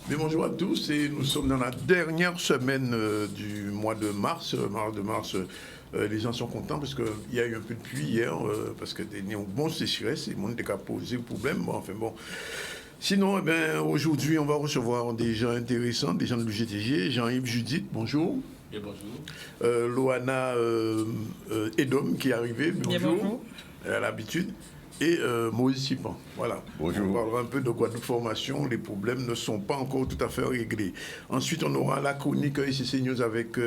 Mais bonjour à tous et nous sommes dans la dernière semaine du mois de mars. Les gens sont contents parce qu'il y a eu un peu de pluie hier, parce que des bon sécheresse, et le monde a posé problème. Bon, enfin bon. Sinon, aujourd'hui, on va recevoir des gens intéressants, des gens de l'UGTG. Jean-Yves Judith, bonjour. Bien, bonjour. Loana Edom qui est arrivée, bonjour. Bien, bonjour. Elle a l'habitude. Et Moïse Sipan. Voilà. Bonjour. On parlera un peu de Guadeloupe Formation. Les problèmes ne sont pas encore tout à fait réglés. Ensuite, on aura la chronique ICC News avec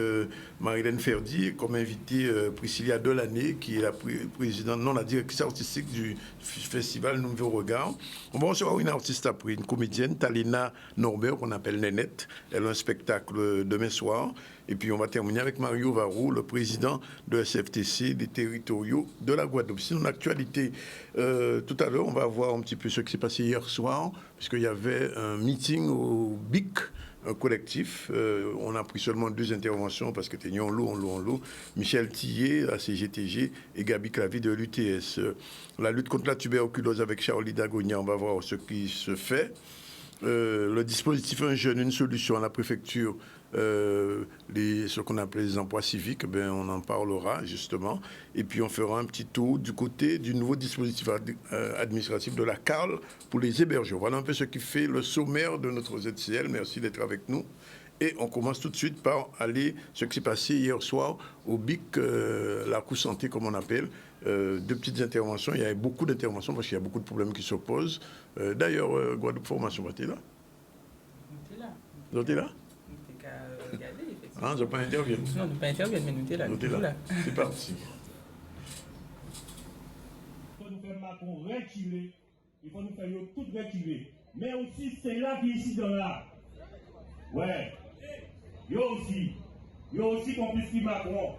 Marilène Ferdi, comme invitée Priscilla Delaney, qui est la présidente, non, la directrice artistique du festival Nouveau Regard. On va recevoir une artiste après, une comédienne, Talina Norbert, qu'on appelle Nénette. Elle a un spectacle demain soir. Et puis, on va terminer avec Mario Varro, le président de SFTC, des territoriaux de la Guadeloupe. Sinon, l'actualité, tout à l'heure, on va voir un petit peu ce qui s'est passé hier soir, puisqu'il y avait un meeting au BIC, un collectif. On a pris seulement 2 interventions parce que c'était en l'eau. Michel Tillet, la CGTG, et Gabi Clavier de l'UTS. La lutte contre la tuberculose avec Charlie Dagonia, on va voir ce qui se fait. Le dispositif Un jeune, une solution à la préfecture, ce qu'on appelle les emplois civiques, on en parlera justement. Et puis on fera un petit tour du côté du nouveau dispositif administratif de la CARL pour les hébergeurs. Voilà un peu ce qui fait le sommaire de notre ZCL. Merci d'être avec nous. Et on commence tout de suite par aller ce qui s'est passé hier soir au BIC, la Cour Santé comme on appelle. 2 petites interventions. Il y a beaucoup d'interventions parce qu'il y a beaucoup de problèmes qui s'opposent. D'ailleurs, Guadeloupe Formation, vous êtes là? Vous êtes là? Ah, je ne pas intervenir. Non, nous pas intervenir, mais nous sommes là. C'est parti. Il faut nous faire Macron retirer. Il faut nous faire tout retirer. Mais aussi, c'est là qui est ici dans là. Ouais. Yo aussi qu'on puisse qui Macron.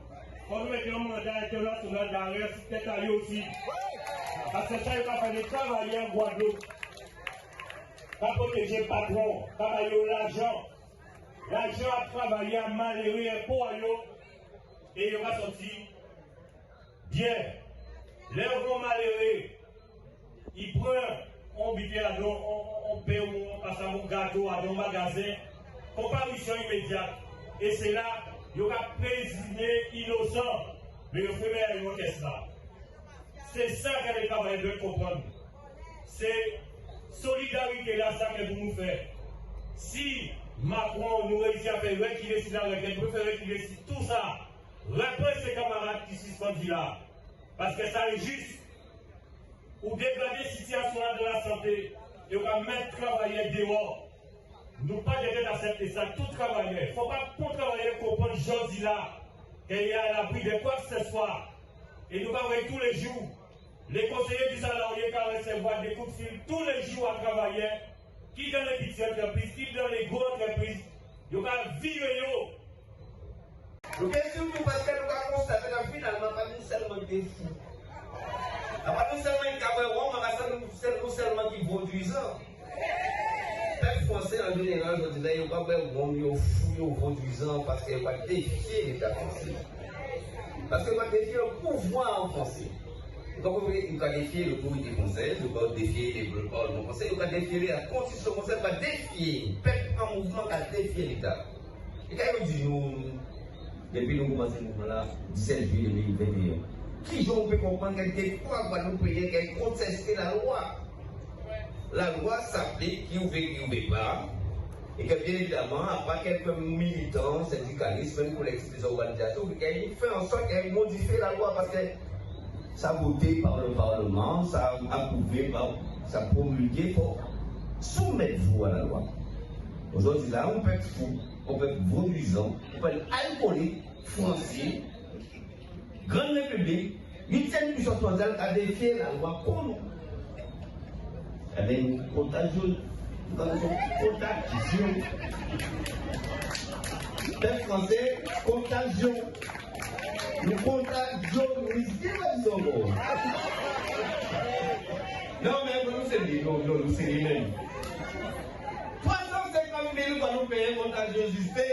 Quand nous mettons un mandat international d'arrêt, c'est peut-être à lui aussi. Parce que ça, il va faire des travailleurs en Guadeloupe. Pas protéger le patron, travailler l'argent. L'argent a travaillé à malheureux impôts et il va sortir bien. Les gros malheureux, ils prennent, on bite à l'eau, on paie, on passe un gâteau à un magasin, comparution immédiate. Et c'est là, il y aura présumé innocent, mais le premier est un ça. C'est ça que les travailleurs doivent comprendre. C'est solidarité là, ça que vous nous faites. Si Macron nous réussit à faire reculer si la requête, nous faire reculer si tout ça, reprenez ces camarades qui sont suspendus là. Parce que ça est juste. Ou dégrader la situation de la santé, et on va mettre travailler dehors. Nous pas d'accepter ça, tout travailleur. Il ne faut pas pour travailler comprendre aujourd'hui là, qu'il y a à l'abri de quoi que ce soit. Et nous allons tous les jours. Les conseillers du salarié qui recevoir des coups de fil tous les jours à travailler, qui dans les petites entreprises, qui dans les grosses entreprises, ils vont vivre. Nous questionne parce que nous avons constaté que finalement, pas nous seulement des fous. Pas nous seulement des cabarons, mais nous seulement qui produisent. Les Français en général, je disais, ils ne sont pas bons, fous, produisants, parce qu'ils ne pas défier l'État français. Parce qu'ils ne pas défier le pouvoir en français. Donc, il va défier le comité conseil, il va défier le parlement conseil, il va défier la constitution conseil, il va défier le peuple en mouvement qui a défié l'État. Et quand il dit nous, depuis nous commençons ce mouvement-là, 17 juillet 2021, qui on peut comprendre qu'il fois Guadeloupe qui contester la loi. La loi s'applique, qui ouvre, qui ouvre pas. Et que bien évidemment, à part quelques militants, syndicalistes, même collectifs des organisations, qui fait en sorte qu'elle modifie la loi parce que ça a voté par le Parlement, ça a approuvé, ça a promulgué pour soumettre vous à la loi. Aujourd'hui, là, on peut être fou, on peut être vaudouisant, on peut être alcoolique, français, grande république, 8e puissance mondiale a défié la loi pour nous. Avec une contagion. Peuple français, contagion. Nous contagions, nous risquons de nous. Non, mais nous c'est les non, nous c'est les mêmes. 350 000 va nous payer contagiosité.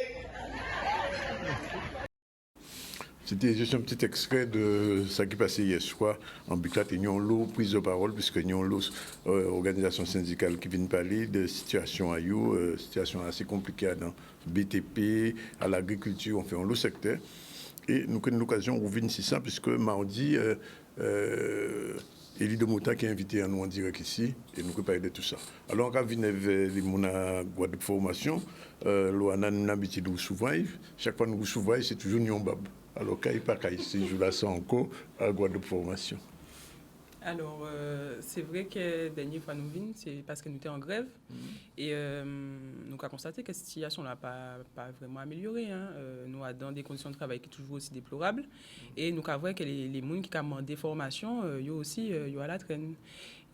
C'était juste un petit extrait de ce qui passait hier soir en Biclat et nous avons prise de parole puisque nous avons organisation syndicale qui vient parler de situation à you, situation assez compliquée dans BTP, à l'agriculture, on fait un lot secteur. Et nous avons l'occasion de revenir sur ça puisque mardi, Élie de Mouta qui est invité à nous en direct ici et nous parler de tout ça. Alors, on vient vers les Guadeloupe Formation, l'Ouana nous habite de survivre. Chaque fois que nous survivons, c'est toujours Nyon Bab. Alors, quand il n'y a pas ces jours-là, c'est encore à Guadeloupe Formation. Alors, c'est vrai que la dernière fois nous venons, c'est parce que nous étions en grève. Et nous avons constaté que cette situation n'a pas vraiment amélioré. Hein. Nous avons des conditions de travail qui sont toujours aussi déplorables. Et nous avons vu que les gens qui ont des formations, ils aussi à la traîne.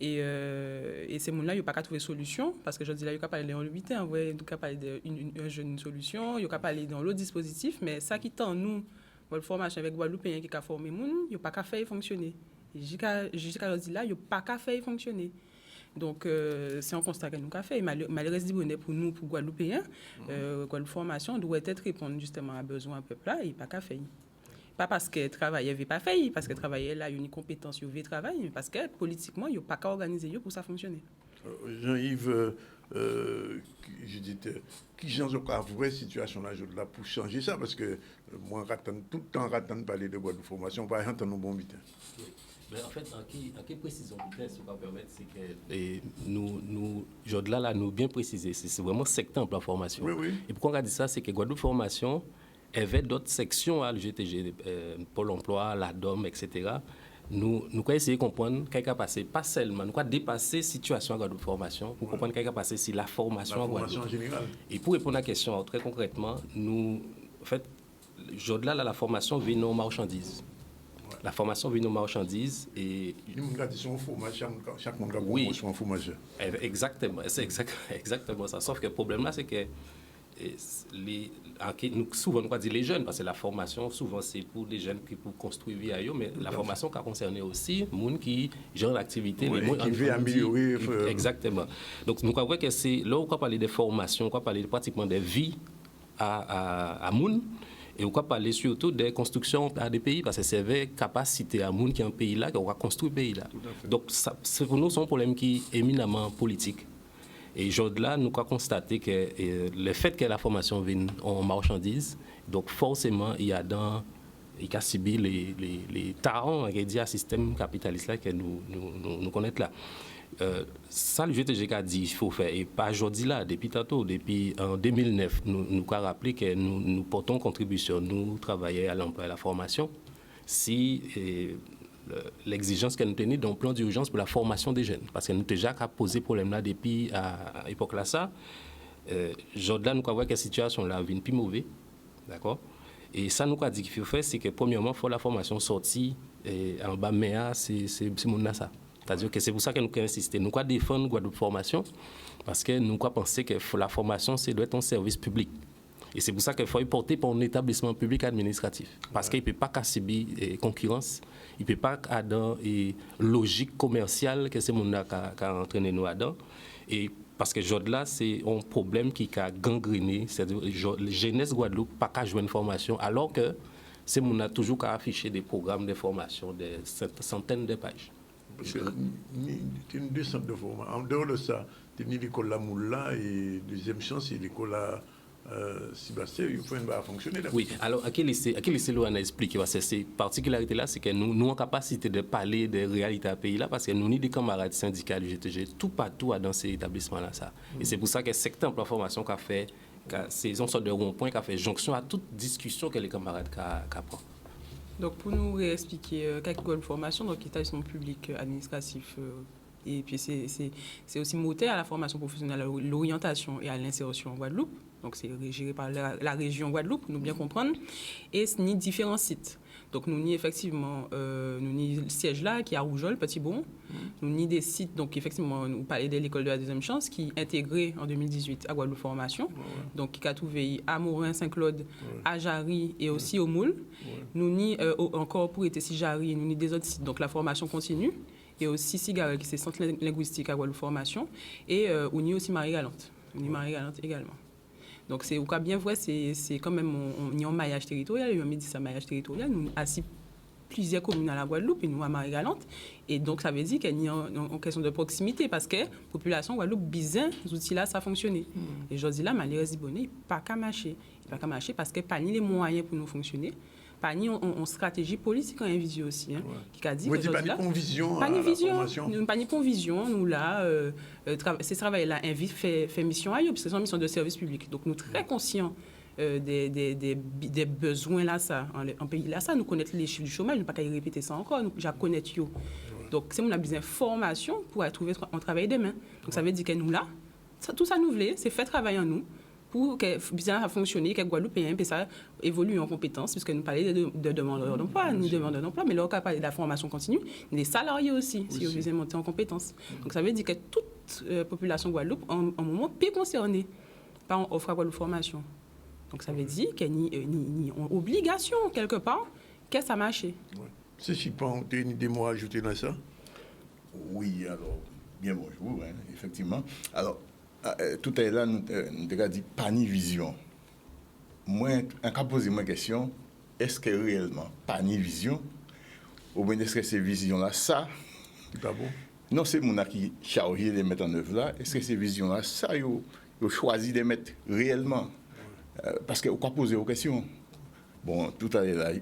Et ces gens-là, ils n'ont pas trouvé de solution. Parce que je dis là, ils n'ont pas parlé dans le 8 ans, ils n'ont pas parlé d'une solution, ils n'ont pas parlé dans l'autre dispositif. Mais ça qui tend nous, la formation avec Guadeloupéens qui a formé les gens, ils n'ont pas fait fonctionner. Jusqu'à là, il n'y a pas qu'à faire fonctionner. Donc, c'est un constat que nous avons fait. Malheureusement, pour nous, pour Guadeloupéens, Guadeloupe Formation doit être répondre justement à besoin du peuple là, et pas qu'à faire. Pas parce que travailler n'avait pas fait, parce que travailler là, il y a une compétence, il y a travail, mais parce que politiquement, il n'y a pas qu'à organiser pour ça fonctionner. Jean-Yves, je disais, qui change la vraie situation là, pour changer ça, parce que moi, tout le temps, de parler de Guadeloupe Formation, par exemple, nous bon vite. En fait, en qui précision vitesse, on va permettre, c'est que nous là, nous bien préciser, c'est vraiment secteur emploi formation. Oui. Et pourquoi on a dit ça, c'est que Guadeloupe Formation avait d'autres sections à l'UGTG, Pôle emploi, la DOM, etc. Nous avons essayé de comprendre ce qui a passé, pas seulement, nous avons dépassé la situation à Guadeloupe Formation pour comprendre ce qui a passé sur la formation à Guadeloupe. Générale. Et pour répondre à la question, très concrètement, en fait, là, la formation vient aux marchandises. La formation vient aux marchandises et... Nous avons fromage, chaque monde a un fromage. Exactement, c'est exactement ça. Sauf que le problème là, c'est que souvent nous dit les jeunes, parce que la formation, souvent c'est pour des jeunes qui pour construire vie à eux, mais la formation qui a concerné aussi les gens qui gèrent l'activité, les gens qui veulent améliorer. Exactement. Donc nous croyons que c'est là où on va parler de formation, on va parler pratiquement de vie à moun. Et on va parler surtout des constructions à des pays, parce que c'est la capacité à moun qui est un pays là, qu'on va construire un pays là. Donc ça, pour nous, c'est un problème qui est éminemment politique. Et aujourd'hui, nous avons constaté que le fait que la formation vienne en marchandises, donc forcément, il y a subi les tarons qui à système capitaliste là que nous connaissons là. Ça, le GTG a dit il faut faire, et pas aujourd'hui là, depuis tantôt, depuis en 2009, nous avons rappelé que nous portons contribution, nous travaillons à l'emploi et à la formation, si l'exigence que nous tenons dans le plan d'urgence pour la formation des jeunes, parce que nous avons déjà posé ce problème là depuis à l'époque là ça. Aujourd'hui, nous avons vu que la situation là vient plus mauvaise, d'accord. Et ça, nous avons dit qu'il faut faire, c'est que premièrement, il faut la formation sortie en bas, mais c'est mon ça. C'est-à-dire que c'est pour ça que nous avons insisté. Nous avons défendu Guadeloupe Formation, parce que nous avons pensé que la formation, c'est doit être un service public. Et c'est pour ça qu'il faut y porter pour un établissement public administratif. Parce qu'il ne peut pas subir concurrence, il ne peut pas avoir une logique commerciale que c'est mon qui a entraîné nous là-dedans. Et parce que aujourd'hui, c'est un problème qui a gangréné, c'est-à-dire la jeunesse Guadeloupe n'a pas jouer une formation, alors que c'est mon a toujours qu'à afficher des programmes de formation de centaines de pages. Parce que tu as deux centres de formation. En dehors de ça, tu as l'école La Moula et deuxième chance, c'est l'école Sébastien, il faut fonctionner. Oui, alors à quel lycée on a expliqué, parce que cette particularité-là, c'est que nous avons la capacité de parler des réalités à pays là, parce que nous avons des camarades syndicats du GTG, tout partout dans ces établissements-là. Et c'est pour ça que le secteur emploi formation qu'a fait, c'est une sorte de rond-point qui a fait jonction à toute discussion que les camarades prennent. Donc, pour nous réexpliquer quelques formations, donc établissement public administratif, et puis c'est aussi moteur à la formation professionnelle, à l'orientation et à l'insertion en Guadeloupe. Donc, c'est géré par la région Guadeloupe, nous bien comprendre. Et c'est ni différents sites. Donc, nous ni effectivement, nous ni le siège là, qui est à Rougeole, Petit-Bon. Nous ni des sites, donc effectivement, nous parlons de l'école de la deuxième chance, qui est intégrée en 2018 à Guadeloupe Formation. Donc, qui a trouvé à Morin, Saint-Claude, à Jarry et aussi au Moule. Nous ni encore pour être si Jarry, nous ni des autres sites. Donc, la formation continue. Et aussi Cigarel, qui est centre linguistique à Guadeloupe Formation. Et on y aussi Marie-Galante. On y Marie-Galante également. Donc, c'est au cas bien vrai, c'est quand même on y a un maillage territorial, il y a un médecin maillage territorial, nous assis plusieurs communes à la Guadeloupe et nous à Marie-Galante. Et donc, ça veut dire qu'il y a une question de proximité parce que la population Guadeloupe, bizarre, ces outils-là, ça a fonctionné. Et je dis là, malheureusement, il n'y a pas qu'à marcher. Il n'y a pas qu'à marcher parce que pas ni les moyens pour nous fonctionner. Pas ni en stratégie politique en vision aussi. Hein, qui a dit vous dites pas ni convision pas à ni la vision, formation. pas ni convision. Nous là, ces travail-là invite fait mission à eux, parce que c'est une mission de service public. Donc nous très conscients des besoins là ça en pays là ça. Nous connaissons les chiffres du chômage, nous pas qu'à y répéter ça encore. Nous déjà connaître yo. Donc c'est on a besoin d'informations pour trouver un travail demain. Donc ça veut dire que nous là, tout ça nous voulait, c'est fait travailler en nous. Pour que bien fonctionner, que Guadeloupe et ça évolue en compétences, puisque nous parlons de demandeurs d'emploi, nous demandeurs d'emploi, mais là, on parle de la formation continue, des salariés aussi, si vous voulez monter en compétences. Donc, ça veut dire que toute population Guadeloupe, en moment, peut concernée par offre à Guadeloupe formation. Donc, ça veut dire qu'il y a une obligation, quelque part, que ça marche. Ouais. C'est si pas, tu as des mots à ajouter dans ça? Oui, alors, bien bonjour, hein, effectivement. Alors, tout à l'heure, nous avons dit pas ni vision. Moi, en cas posé ma question, est-ce que réellement pas ni vision, ou bien est-ce que ces visions-là, ça, Pas bon. non, c'est mon qui chargé de les mettre en œuvre là, est-ce que ces visions-là, ça, ils ont choisi de les mettre réellement? Parce que, on peut poser aux questions. Bon, tout à l'heure,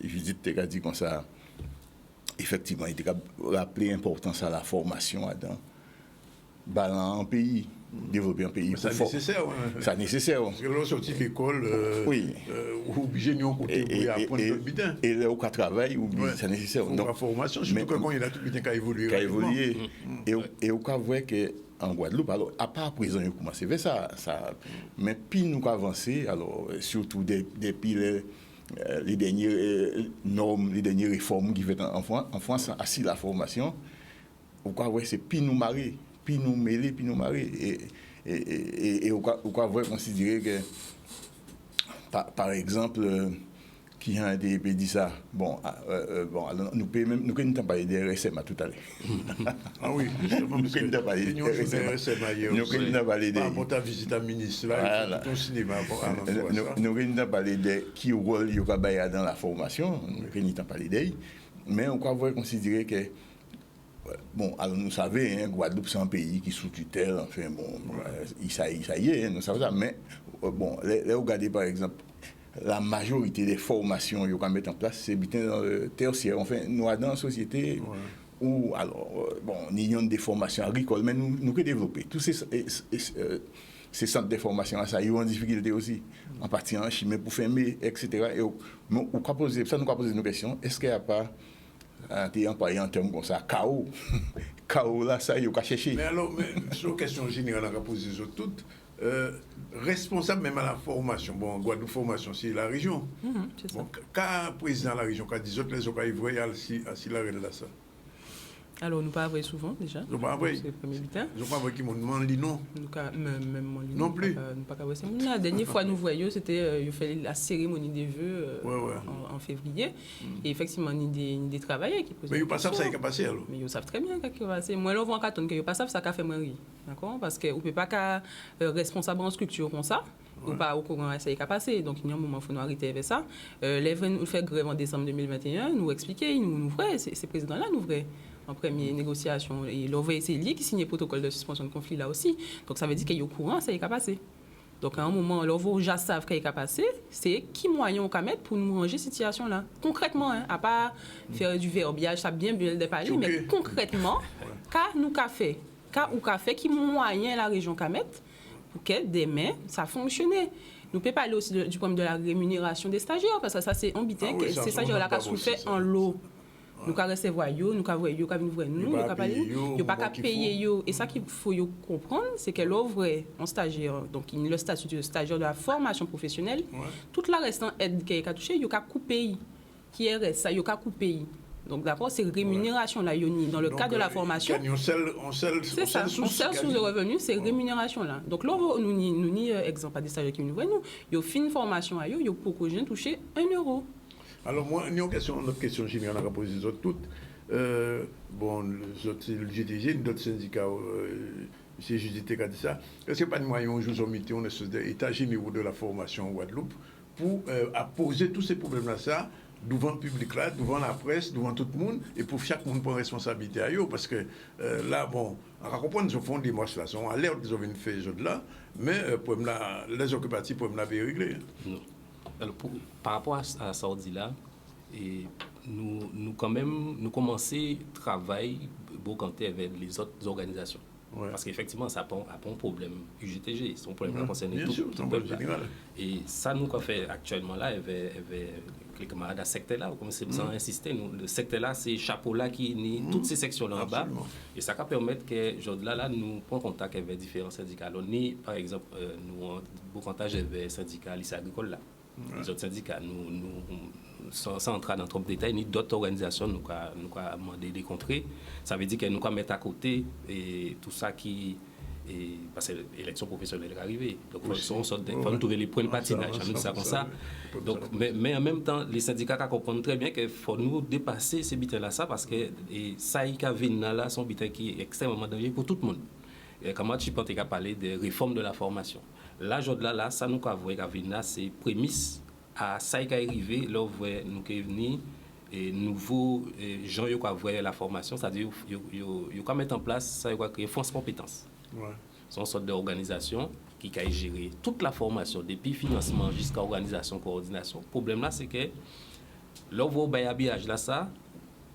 Judith t'a dit comme ça, effectivement, il t'a rappelé l'importance à la formation là-dedans. Balan en pays, développer un pays. C'est nécessaire. C'est nécessaire. Parce que là, sortir de l'école, obligé de côté pour apprendre notre bitin. Et là, au cas travail, c'est nécessaire. Donc, la formation, surtout quand il y a tout le bitin qui a évolué. Et au cas vrai qu'en Guadeloupe, alors, à part présent, il commence à faire ça. Mais puis nous avancer, alors, surtout depuis les dernières normes, les dernières réformes qui fait en France, assis la formation, au cas vrai, c'est puis nous marier. Puis nous mêler, puis nous marier. Et on va considérer que, par exemple, qui a dit ça, bon, nous pouvons parler des RSM tout à l'heure. Ah oui, justement, parce que nous pouvons parler des RSM. Par ta visite à ministre, là, ton cinéma. Nous pouvons parler de qui rôle il y a dans la formation, nous pouvons parler d'elle, mais on va considérer que bon, alors nous savons, Guadeloupe c'est un pays qui est sous tutelle, enfin bon, ça y est, nous savons ça, mais bon, là regardez par exemple, la majorité des formations qu'on met en place, c'est bien dans le tertiaire, enfin, nous sommes dans une société où, alors, bon, nous avons des formations agricoles, mais nous pouvons développer. Tous ces centres de formation, ça, ils ont en difficulté aussi, en partie en chimie pour fermer, etc. Et nous avons posé nos questions, est-ce qu'il n'y a pas en termes comme ça, chaos. Chaos là, ça, il faut chercher. Mais alors, sur la question générale, on a posé toutes, responsable même à la formation. Bon, Guadeloupe formation, c'est la région. C'est ça. Bon, quand président de la région, quand dit autres, les autres, ils voient assis la reine là, ça. Alors, nous pas avouer souvent déjà. Nous pas avouer. C'est le premier butin. Nous pas avouer qui m'ont demandé non. Même mon non plus. Nous pas avouer. La dernière fois nous voyons, c'était il fallait la cérémonie des vœux en février. Et effectivement, il des travailleurs qui posaient. Mais ils ne savent pas ça qui a passé alors. Mais ils savent très bien ce qui a passé. Moi, là, on voit en carton que ils pas savent ça qu'a fait moi rire. D'accord? Parce qu'on ne peut pas qu'à responsable en structure comme ça. Ou pas au courant de ce qui a passé. Donc, il y a un moment où il faut nous arrêter avec ça. Les nous fait grève en décembre 2021, nous expliquer, nous vrai, ces présidents-là, nous vrai. En première négociation. Et l'OVE, c'est lui qui signe le protocole de suspension de conflit là aussi. Donc ça veut dire qu'il est au courant, ça est passé. Donc à un moment, l'OVE déjà savent qu'il est passé, c'est qui moyen on peut mettre pour nous ranger cette situation-là. Concrètement, à part faire du verbiage, ça bien de parler, mais concrètement, qui moyen la région peut mettre pour que demain, ça fonctionne. Nous pouvons parler aussi du problème de la rémunération des stagiaires, parce que ça c'est ambitant, ces stagiaires-là qui sont faits en lot. Nous avons recevoir yo, nous avons voir yo, nous avons pas payer yo. Et ça qu'il faut comprendre, c'est que l'ouvre en stagiaire, donc le statut de stagiaire de la formation professionnelle, toute la restante aide qui a touché, yo ka couper, qui reste ça, yo ka couper. Donc d'accord, c'est rémunération là, yoni dans le cadre de la formation. C'est ça, on sert sous le revenu, c'est rémunération là. Donc là, nous ni exemple des stagiaires qui nous voient nous, yo fin formation à yo pour que je toucher 1 euro. Alors, moi, notre question générale, on a posé toutes. Bon, le GTG, d'autres syndicats, M. Judith a dit ça. Est-ce que pas de moyen aujourd'hui, on est des états généraux de la formation en Guadeloupe pour poser tous ces problèmes-là, ça, devant le public là, devant la presse, devant tout le monde, et pour chaque monde prendre responsabilité à eux, parce que là, bon, on va comprendre qu'ils font des démarches là, ils sont alerte, ils ont une fait là, mais les occupatifs peuvent la régler. Non. Alors, par rapport à ça, là, et nous quand même, nous commençons à travailler beaucoup avec les autres organisations. Ouais. Parce qu'effectivement, ça n'a pas un problème UGTG, c'est un problème qui concerne tout le peuple. Et ça, nous, qu'on fait actuellement là, avec les camarades à secteur là, comme c'est besoin d'insister, le secteur là, c'est chapeau là qui est toutes ces sections-là en bas. Et ça va permettre que, là, nous prenons contact avec différents syndicats. Alors, par exemple, nous avons beaucoup contact avec les syndicats lycée agricole là. Les autres syndicats, sans entrer dans trop de détails, ni d'autres organisations nous avons demandé des contrées. Ça veut dire que nous avons mettre à côté et tout ça qui. Parce que l'élection professionnelle est arrivée. Donc, il faut trouver les points de patinage. Nous ça comme ça. Donc, mais en même temps, les syndicats comprennent très bien qu'il faut nous dépasser ces bitins-là, parce que ça y a là, sont bitins qui est extrêmement dangereux pour tout le monde. Et comment tu peux parler de réforme de la formation? Là, ça nous avons là, c'est prémisse à ça qui est arrivé, là, nous avons venu et nouveaux gens qui ont la formation, c'est-à-dire qu'ils ont mettre en place ça, ils ont créé force compétences. Ouais. C'est une sorte d'organisation qui a géré toute la formation, depuis financement jusqu'à organisation, coordination. Le problème là, c'est que là, vous avez un habillage là, ça,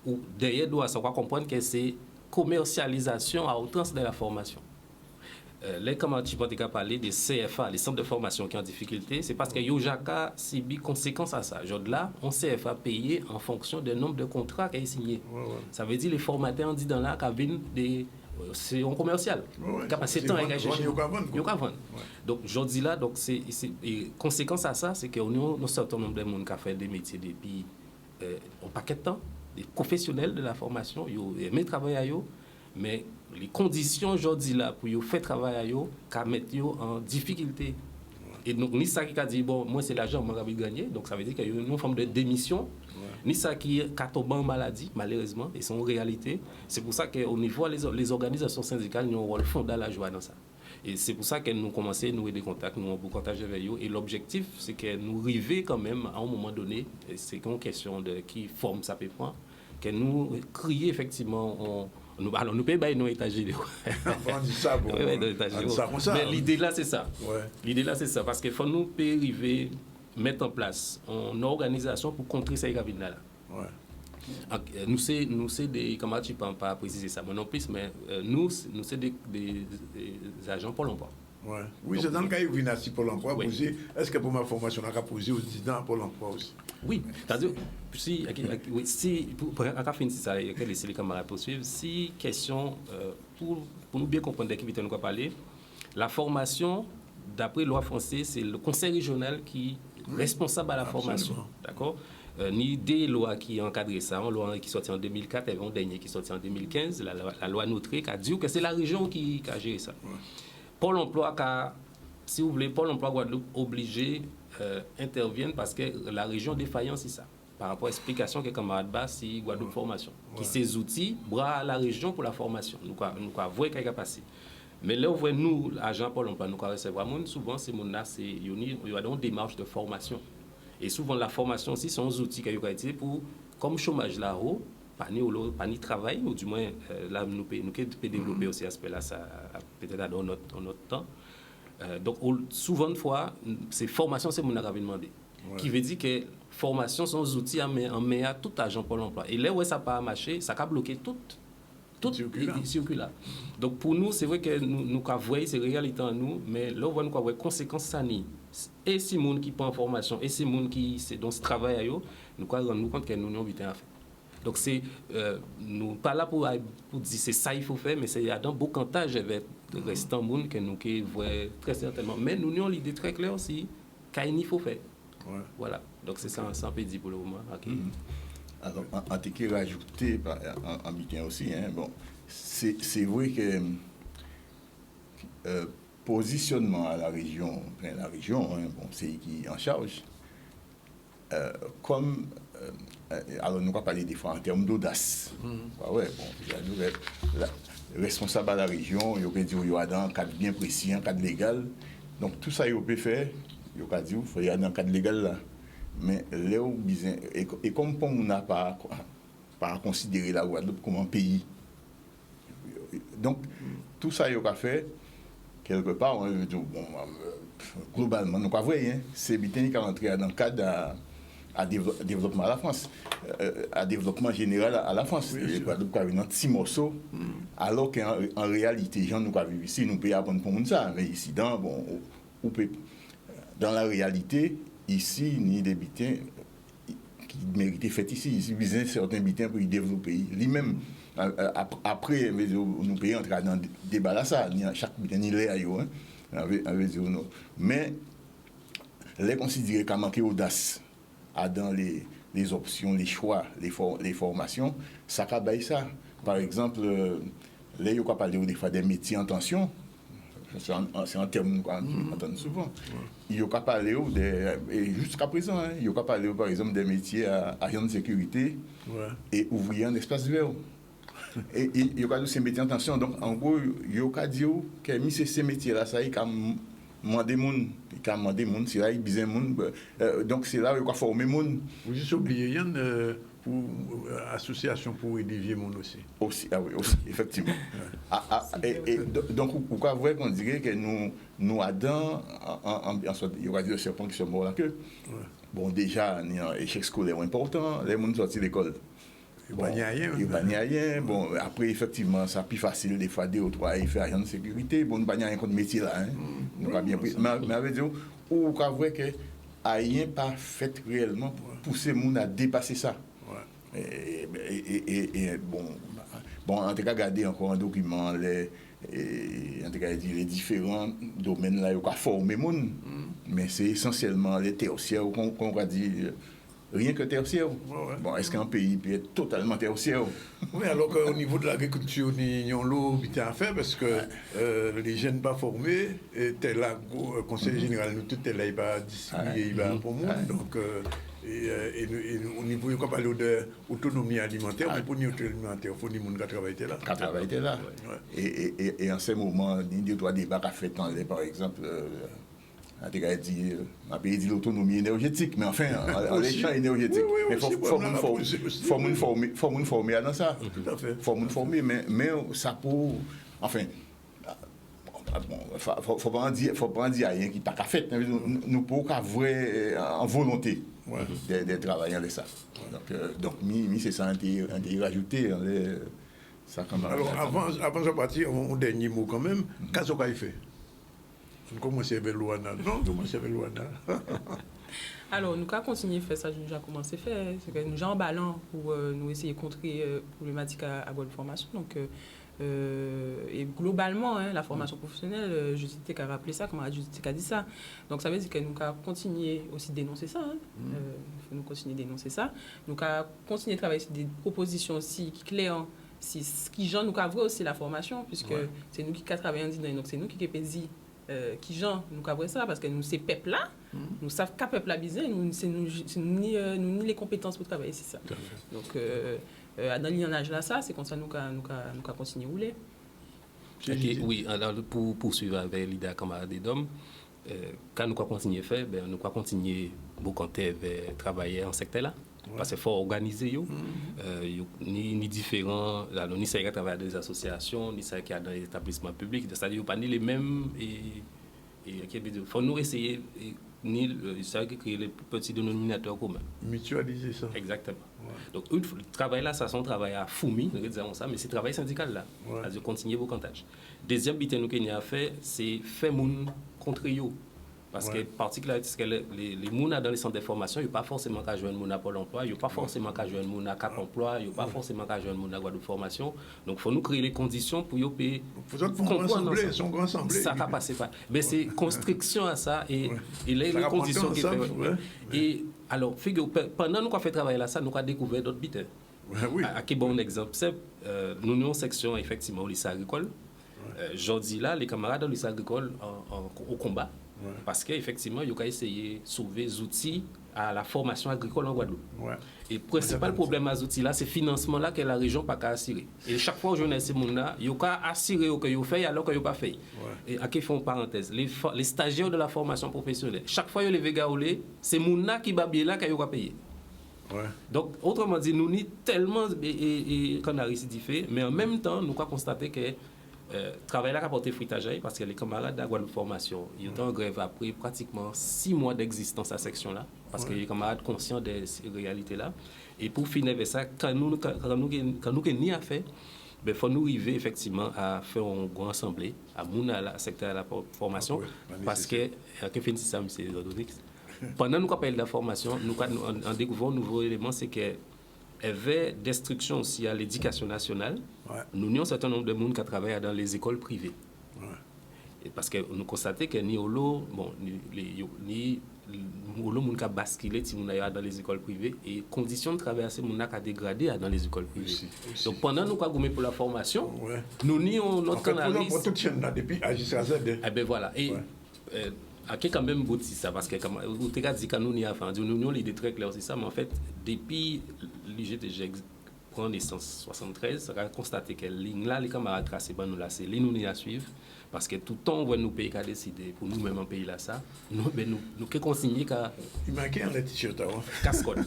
ou derrière, on va comprendre que c'est commercialisation à outrance de la formation. Les camarades qui ont parlé des CFA, les centres de formation qui ont en difficulté, c'est parce que Yojaka subit conséquence à ça. Là, on CFA payé en fonction du nombre de contrats qu'il a signés. Ouais. Ça veut dire les formateurs ont dit dans la cabine c'est un commercial. C'est temps engagé. Donc, aujourd'hui là, c'est conséquence à ça, c'est qu'on a un certain nombre de monde qui a fait des métiers depuis un paquet de temps, des professionnels de la formation, ils aiment travailler à eux, mais les conditions aujourd'hui là pour vous faire travailler à mettre en difficulté. Et donc ni ça qui a dit bon moi c'est l'argent moi j'ai gagné, donc ça veut dire qu'il y a une forme de démission, ni ça qui a tombé en maladie malheureusement, et c'est une réalité. C'est pour ça qu'au niveau les organisations syndicales ont un rôle fondamental à jouer dans ça. Et c'est pour ça que nous commençons à nouer des contacts, nous avons beaucoup contacté avec eux, et l'objectif c'est que nous arrivions quand même à un moment donné, c'est une question de qui forme ça peut prendre, que nous crions effectivement alors, nous payons nos États-Unis. On dit ça, bon. Mais l'idée là, c'est ça. Ouais. L'idée là, c'est ça. Parce qu'il faut nous arriver mettre en place une organisation pour contrer ces gavines-là. Ouais. Nous, c'est des. Comment tu peux pas préciser ça, moi non plus, mais nous, c'est des agents Pôle emploi. Ouais. Oui, c'est dans le cas où il y a pour l'emploi, oui. Est-ce que pour ma formation, on a posé aux étudiants pour l'emploi aussi? Oui, c'est-à-dire, si pour finir ça, il y a laisser les camarades poursuivre. Si question, pour nous bien comprendre de qui nous avons parlé, la formation, d'après la loi française, c'est le conseil régional qui est responsable à la formation. D'accord? Ni des lois qui encadrent ça, une loi qui sortit en 2004 et une dernière qui sortit en 2015, la loi Noutré, qui a dit que c'est la région qui a géré ça. Ouais. Pôle emploi, si vous voulez, Pôle emploi Guadeloupe obligé interviennent parce que la région défaillant, c'est ça. Par rapport à l'explication que camarade bas, c'est Guadeloupe Formation. Qui ces outils, bras à la région pour la formation. Nous avons vu qu'il y a passé. Mais là, nous, agents Pôle emploi, nous avons recevoir souvent, ces gens-là, il y a une démarche de formation. Et souvent, la formation aussi, sont des outils qu'ils ont utilisés pour, comme chômage là-haut, pas ni travail, ou du moins, là, nous pouvons développer aussi cet aspect-là, peut-être dans notre temps. Donc, souvent de fois, c'est formation, c'est mon avait demandé. Ouais. Qui veut dire que formation sont des outils en met à tout agent Pôle emploi. Et là où ça n'a pas marché, ça a bloqué tout circulaire. Donc, pour nous, c'est vrai que nous voyons ces réalités en nous, mais là, on voit les conséquences sanitaires. Et ces gens qui prennent formation, et ces gens qui travaillent à eux, nous rendons compte que nous n'avons pas à faire. Donc, nous pas là pour dire c'est ça qu'il faut faire, mais c'est dans beaucoup de temps, j'avais restant monde que nous voyons très certainement. Mais nous avons l'idée très claire aussi qu'il faut faire. Ouais. Voilà. Donc, c'est ça, sans peu dire pour le moment. Okay. Alors, en tout cas, rajouter en bitin aussi, hein, bon, c'est vrai que positionnement à la région, hein, bon, c'est qui en charge, comme alors nous allons parler des fois en termes d'audace. Ouais, bon, la responsable à la région, il peut dire qu'il y a dans un cadre bien précis, un cadre légal. Donc tout ça, il peut faire, il peut dire qu'il faut y aller dans un cadre légal là. Mais là où et comme on n'a pas considéré la Guadeloupe comme un pays. Donc tout ça, il peut faire quelque part, on veut dire, bon, globalement, nous avons vu, c'est bien qui rentré dans le cadre à développement à la France, à développement général à la France. Oui, Guadeloupe a un petit morceau, alors qu'en réalité, gens nous avons vu ici, nous pouvons apprendre pour ça, mais ici, dans la réalité, ici, ni des bitins qui méritaient fait ici. Ici, ils ont certains bitins pour y développer. Lui-même, après, nous payons entrer dans des débats là, ça, chaque bitin, ni les aïeux, mais les considérer qu'à manquer audace dans les options, les choix, les formations, ça cabaye ça. Par exemple, là, il y a parlé des fois des métiers en tension, c'est un terme qu'on entend souvent. Il y a parlé jusqu'à présent, il y a parlé par exemple des métiers à agent de sécurité et ouvrier en espace vert. Et il y a ces métiers en tension. Donc, en gros, il y a dit que ces métiers-là, ça y est, demander moun, c'est là il besoin moun, donc c'est là il faut former moun. Vous juste oublié Yann pour association pour édifier moun aussi. Aussi, ah oui, aussi, effectivement. Donc vous voyez qu'on dirait que nous adhérons en sorte, il y aura des serpents qui sont morts là que. Bon déjà, il y a un échec scolaire important, les moun sortent de l'école. Bon, après, effectivement, c'est plus facile des fois, 2 ou 3, il fait agent de sécurité. Bon, nous n'avons rien contre le métier là. Nous pas bien pris. Mais avec dire, on voit que rien pas fait réellement pour pousser les gens à dépasser ça. Et bon, en tout cas, regardez encore un document, les différents domaines là, il faut former les gens. Mais c'est essentiellement les tertiaires qu'on va dire. Rien que tertiaire. Bon, est-ce qu'un pays peut être totalement tertiaire? Oui, alors qu'au niveau de l'agriculture, il y a l'eau à faire parce que les jeunes pas formés, tel le conseil général, nous tout est là, il va distribuer, il va pour nous. Donc, au niveau, il faut parler d'autonomie alimentaire, mais pour une autonomie alimentaire, il faut que les gens travaillent là. Et en ce moment, il y a 2 débats qui fait dans les, par exemple, on a dit l'autonomie énergétique, mais enfin, en l'échange énergétique. Mais il faut nous former dans ça. Il faut nous former, mais ça pour. Enfin, il ne faut pas en dire rien qui n'est pas fait. Nous pouvons avoir en volonté de travailler de ça. Donc, c'est ça, on a rajouté. Alors, avant de partir, un dernier mot quand même. Qu'est-ce qu'on a fait? Comment c'est avec Luanda? Non, comment c'est avec Luanda? Alors, nous avons continué à faire ça, nous avons commencé à faire. C'est que nous avons emballant pour nous essayer de contrer la problématique à bonne formation. Donc, et globalement, la formation professionnelle, Judith a rappelé ça, comme Judith a dit ça. Donc, ça veut dire que nous avons continué aussi à dénoncer ça. Il faut nous continuer à dénoncer ça. Nous avons continué à travailler sur des propositions aussi claires. Si ce qui nous avons aussi la formation, puisque c'est nous qui travaillons en disant, donc c'est nous qui avons qui gens nous avons ça parce que nous ces peuples là nous savons qu'à peuple là besoin nous ni les compétences pour travailler c'est ça. Donc dans l'âge là ça c'est comme ça nous continuer à rouler. Oui, alors pour poursuivre avec l'idée camarade d'homme quand nous continuer à faire nous continuer beaucoup vers travailler en secteur là. Parce qu'il faut organiser, ni différents, ni ça qui travaille dans des associations, ni ça qui est dans les établissements publics, c'est-à-dire pas ni les mêmes, il faut nous essayer, ni ça qui crée les petits dénominateurs communs. Mutualiser ça. Exactement. Donc, le travail là, ça c'est un travail à fourmi, nous disons ça, mais c'est un travail syndical là, c'est-à-dire continuer vos contacts. Deuxième but que nous avons fait, c'est faire mon contre eux. Parce que particulièrement les gens dans les centres de formation, ils n'ont pas forcément qu'à joindre mon à Pôle emploi, ils n'ont pas forcément qu'à joindre mon à Cap emploi, ils n'ont pas forcément qu'à joindre mon à Guadeloupe formation. Donc il faut nous créer les conditions pour qu'ils puissent comprendre ça va passer pas. Mais c'est construction à ça et les conditions qui fait. Et alors pendant nous avons fait travail là ça, nous avons découvert d'autres bits. À quel bon exemple, c'est nous avons une section effectivement au lycée agricole. Aujourd'hui là, les camarades au lycée agricole au combat. Parce qu'effectivement, il y a essayé de sauver les outils à la formation agricole en Guadeloupe. Ouais. Et le principal problème à Zouti là, c'est le financement là que la région n'a pas assurer. Et chaque fois, je dis à ces gens-là, ils ont assuré que ils fait alors qu'ils n'ont pas fait. Ouais. Et à qui font parenthèse, les stagiaires de la formation professionnelle, chaque fois, ils les végaolés, c'est les gens qui babillent là qu'ils ont pas payé. Ouais. Donc, autrement dit, nous sommes tellement qu'on a récidivé, mais en même temps, nous avons constaté que le travail là a porté fruit à Jaï parce que les camarades de la Guadeloupe Formation, ils étaient en grève après pratiquement 6 mois d'existence à cette section-là, parce que les camarades conscients de ces réalités-là. Et pour finir avec ça, quand nous n'y a fait, il faut nous arriver effectivement à faire un grand assemblée à la secteur de la formation, parce que, ça, M. Zodonix, pendant nous parlons de la formation, nous en découvrons un nouveau élément, c'est que il y avait destruction aussi à l'éducation nationale. Ouais. Nous avons un certain nombre de monde qui travaillent dans les écoles privées. Ouais. Et parce que nous constatons que ni Olo, bon, ni Olo monde qui basculé dans les écoles privées et conditions de travail assez monde qui dégradé dans les écoles privées. Aussi. Donc pendant nous avons gommé pour la formation, ouais. Nous avons notre analyse. En fait, pour toute depuis AJCAZ. Eh ben voilà. Et qui quand même beau ça parce que comme vous t'avez dit que nous n'y a fait nous l'idée très claire c'est ça mais en fait depuis l'IGTG prend naissance 73 on a constaté que ligne là les camarades tracés ben nous là c'est les nous n'y à suivre parce que tout le temps on voit nos pays qui a décidé pour nous même en pays là ça nous qui consigner qu'à il manquait un t-shirt avant cascode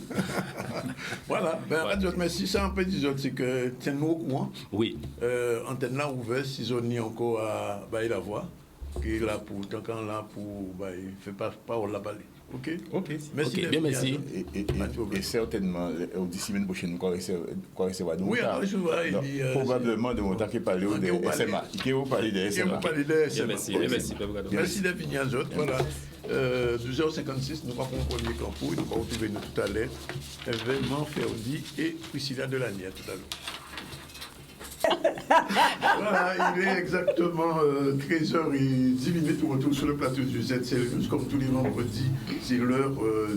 voilà ben ouais. Mais si ça un peu disons c'est que tiens-nous au courant oui antenne là ouverte si on y encore à bailler la voix qui est là pour tant qu'on là pour il fait pas la balle. OK. Merci. Okay, bien merci. Et certainement d'ici semaine prochaine quoi recevoir nous. Oui, je vois il dit probablement de monter qui parler de SMA. Qui vous parler de SMA. Merci de venir aux autres. Voilà. 12h56 nous avons un premier campus, nous allons retrouver nous tout à l'heure. Événement Ferdi et Priscilla Delany tout à l'heure. Voilà, il est exactement 13h10. On retourne sur le plateau du ZCL News. Comme tous les vendredis, c'est l'heure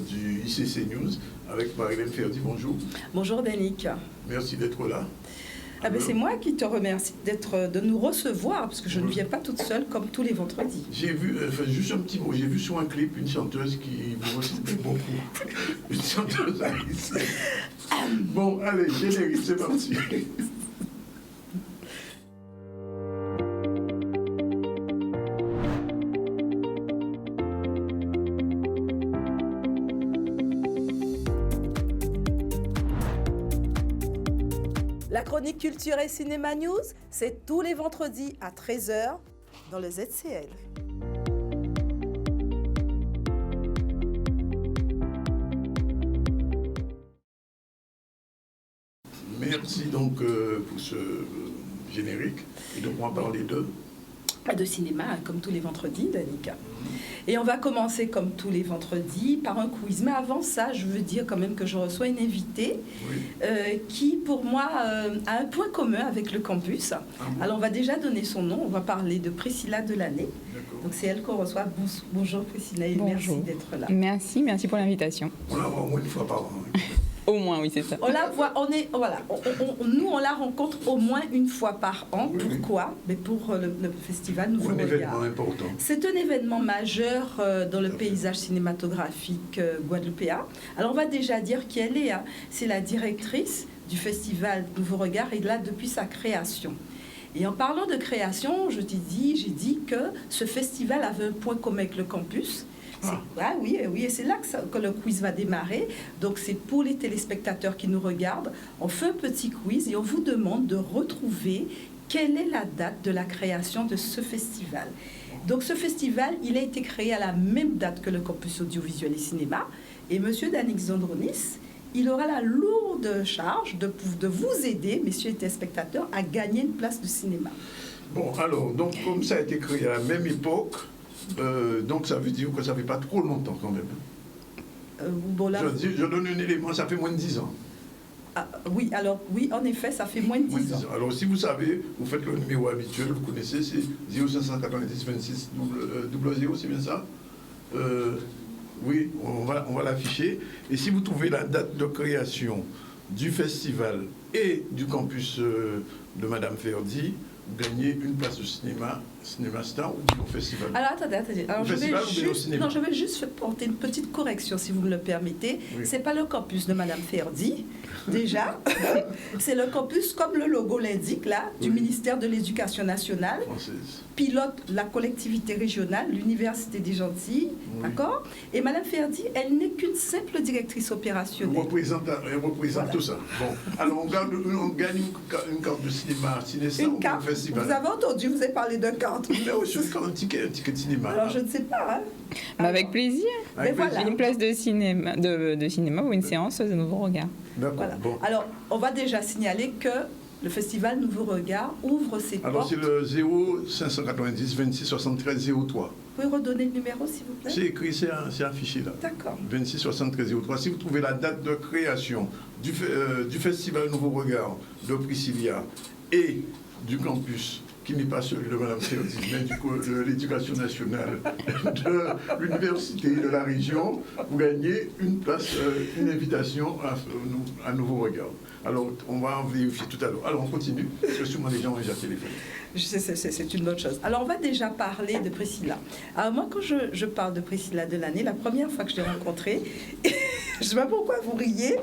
du ICC News avec Marilène Ferdi. Bonjour. Bonjour, Danick. Merci d'être là. Ah ben c'est moi qui te remercie de nous recevoir, parce que je ne viens pas toute seule comme tous les vendredis. J'ai vu, juste un petit mot, j'ai vu sur un clip une chanteuse qui vous ressemble beaucoup. Une chanteuse haïtienne. Bon, allez, générique, c'est parti. La chronique Culture et Cinéma News, c'est tous les vendredis à 13h dans le ZCL. Merci donc pour ce générique. Et donc on va parler de cinéma, comme tous les vendredis, Danica. Et on va commencer, comme tous les vendredis, par un quiz. Mais avant ça, je veux dire quand même que je reçois une invitée qui, pour moi, a un point commun avec le campus. Alors, on va déjà donner son nom. On va parler de Priscilla Delany. Donc, c'est elle qu'on reçoit. Bonjour, Priscilla, et merci d'être là. Merci pour l'invitation. On la voit au moins une fois par an. Au moins, oui, c'est ça. On la voit, nous, on la rencontre au moins une fois par an. Pourquoi? Mais pour le festival Nouveau Regard. C'est un événement important. C'est un événement majeur dans le paysage cinématographique guadeloupéen. Alors, on va déjà dire qui elle est. Hein. C'est la directrice du festival Nouveau Regard et là, depuis sa création. Et en parlant de création, j'ai dit que ce festival avait un point commun avec le campus. Oui, et c'est là que le quiz va démarrer. Donc, c'est pour les téléspectateurs qui nous regardent. On fait un petit quiz et on vous demande de retrouver quelle est la date de la création de ce festival. Donc, ce festival, il a été créé à la même date que le campus audiovisuel et cinéma. Et M. Danick Zondronis, il aura la lourde charge de vous aider, messieurs les téléspectateurs, à gagner une place de cinéma. Bon, alors, donc, comme ça a été créé à la même époque, donc ça veut dire que ça ne fait pas trop longtemps quand même. Je donne un élément, ça fait moins de 10 ans. Oui, en effet, ça fait moins de 10 ans. Alors si vous savez, vous faites le numéro habituel, vous connaissez, c'est 0590 26 00, c'est bien ça Oui, on va l'afficher. Et si vous trouvez la date de création du festival et du campus de Madame Ferdi, vous gagnez une place de cinéma Cinéma Star ou au festival? Alors, attendez. Alors, Au festival ou bien au cinéma? je vais juste porter une petite correction, si vous me le permettez. Oui. C'est pas le campus de Madame Ferdi, déjà. C'est le campus, comme le logo l'indique, là, du Oui. ministère de l'Éducation nationale. Française. Pilote la collectivité régionale, l'Université des Gentils, Oui. d'accord? Et Madame Ferdi, elle n'est qu'une simple directrice Elle opérationnelle. représente Voilà. tout ça. Bon, alors on gagne une carte de cinéma, Ciné-Star ou Une carte. un festival. Vous avez entendu, vous avez parlé d'un carte. Mais aussi un ticket de cinéma. Alors, je ne sais pas. Hein. Mais avec plaisir. Mais voilà. Une place de cinéma, de cinéma ou une séance de Nouveau Regard. D'accord, Voilà. bon. Alors, on va déjà signaler que le festival Nouveau Regard ouvre ses Alors portes. c'est le 0590 26 73 03. Vous pouvez redonner le numéro, s'il vous plaît? C'est écrit, c'est affiché là. D'accord. 26 73 03. Si vous trouvez la date de création du festival Nouveau Regard de Priscilla et du campus, qui n'est pas celui de Mme Ferdi, mais de l'Éducation nationale, de l'université de la région, vous gagnez une place, une invitation à Nouveau Regard. Alors, on va en vérifier tout à l'heure. Alors, on continue, parce que souvent les gens ont déjà téléphoné. C'est une bonne chose. Alors, on va déjà parler de Priscilla. Alors, moi, quand je parle de Priscilla Delaney, la première fois que je l'ai rencontrée, je ne sais pas pourquoi vous riez,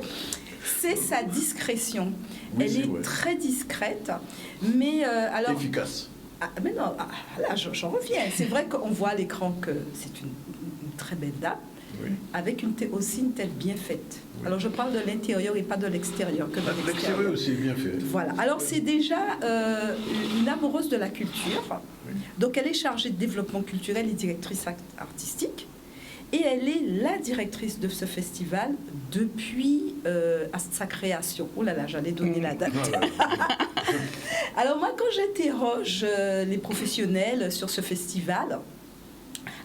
c'est sa discrétion. Oui, Elle c'est est vrai. très discrète, mais alors... Efficace. Ah, mais non, là, j'en reviens. C'est vrai qu'on voit à l'écran que c'est une très belle dame, Oui. avec aussi une tête bien faite. Alors, je parle de l'intérieur et pas de l'extérieur, que de L'extérieur l'extérieur. aussi est bien fait. Voilà. Alors, c'est déjà une amoureuse de la culture. Oui. Donc, elle est chargée de développement culturel et directrice artistique. Et elle est la directrice de ce festival depuis sa création. Oh là là, j'allais donner la date. Voilà. Alors moi, quand j'interroge les professionnels sur ce festival,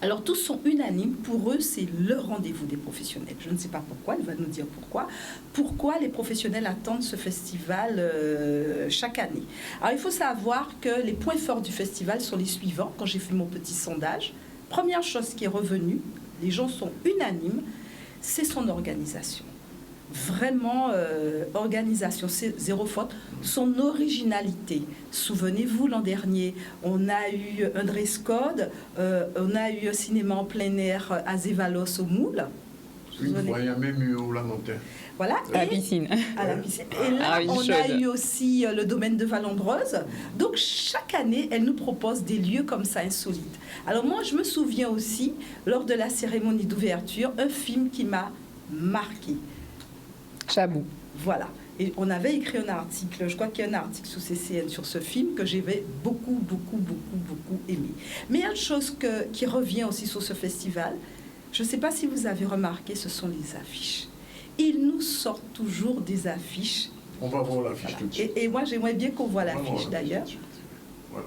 alors tous sont unanimes. Pour eux, c'est le rendez-vous des professionnels. Je ne sais pas pourquoi, elle va nous dire pourquoi. Pourquoi les professionnels attendent ce festival chaque année? Alors il faut savoir que les points forts du festival sont les suivants. Quand j'ai fait mon petit sondage, première chose qui est revenue, les gens sont unanimes, c'est son organisation. Vraiment, organisation, c'est zéro faute. Son originalité. Souvenez-vous, l'an dernier, on a eu un dress code, on a eu un cinéma en plein air à Zévalos au Moule. Une fois, il y a même eu au Lamentin. Voilà. À la Et- piscine. à la piscine. Et là, Ah oui, on a chaude. eu aussi le domaine de Vallombreuse. Donc, chaque année, elle nous propose des lieux comme ça insolites. Alors, moi, je me souviens aussi, lors de la cérémonie d'ouverture, un film qui m'a marqué. Chabou. Voilà. Et on avait écrit un article, je crois qu'il y a un article sous CCN sur ce film que j'avais beaucoup aimé. Mais il y a une chose qui revient aussi sur ce festival. Je ne sais pas si vous avez remarqué, ce sont les affiches. Ils nous sortent toujours des affiches. On va voir l'affiche Voilà. tout de suite. Et moi, j'aimerais bien qu'on voit On va voir l'affiche l'affiche d'ailleurs. tout de suite. Voilà.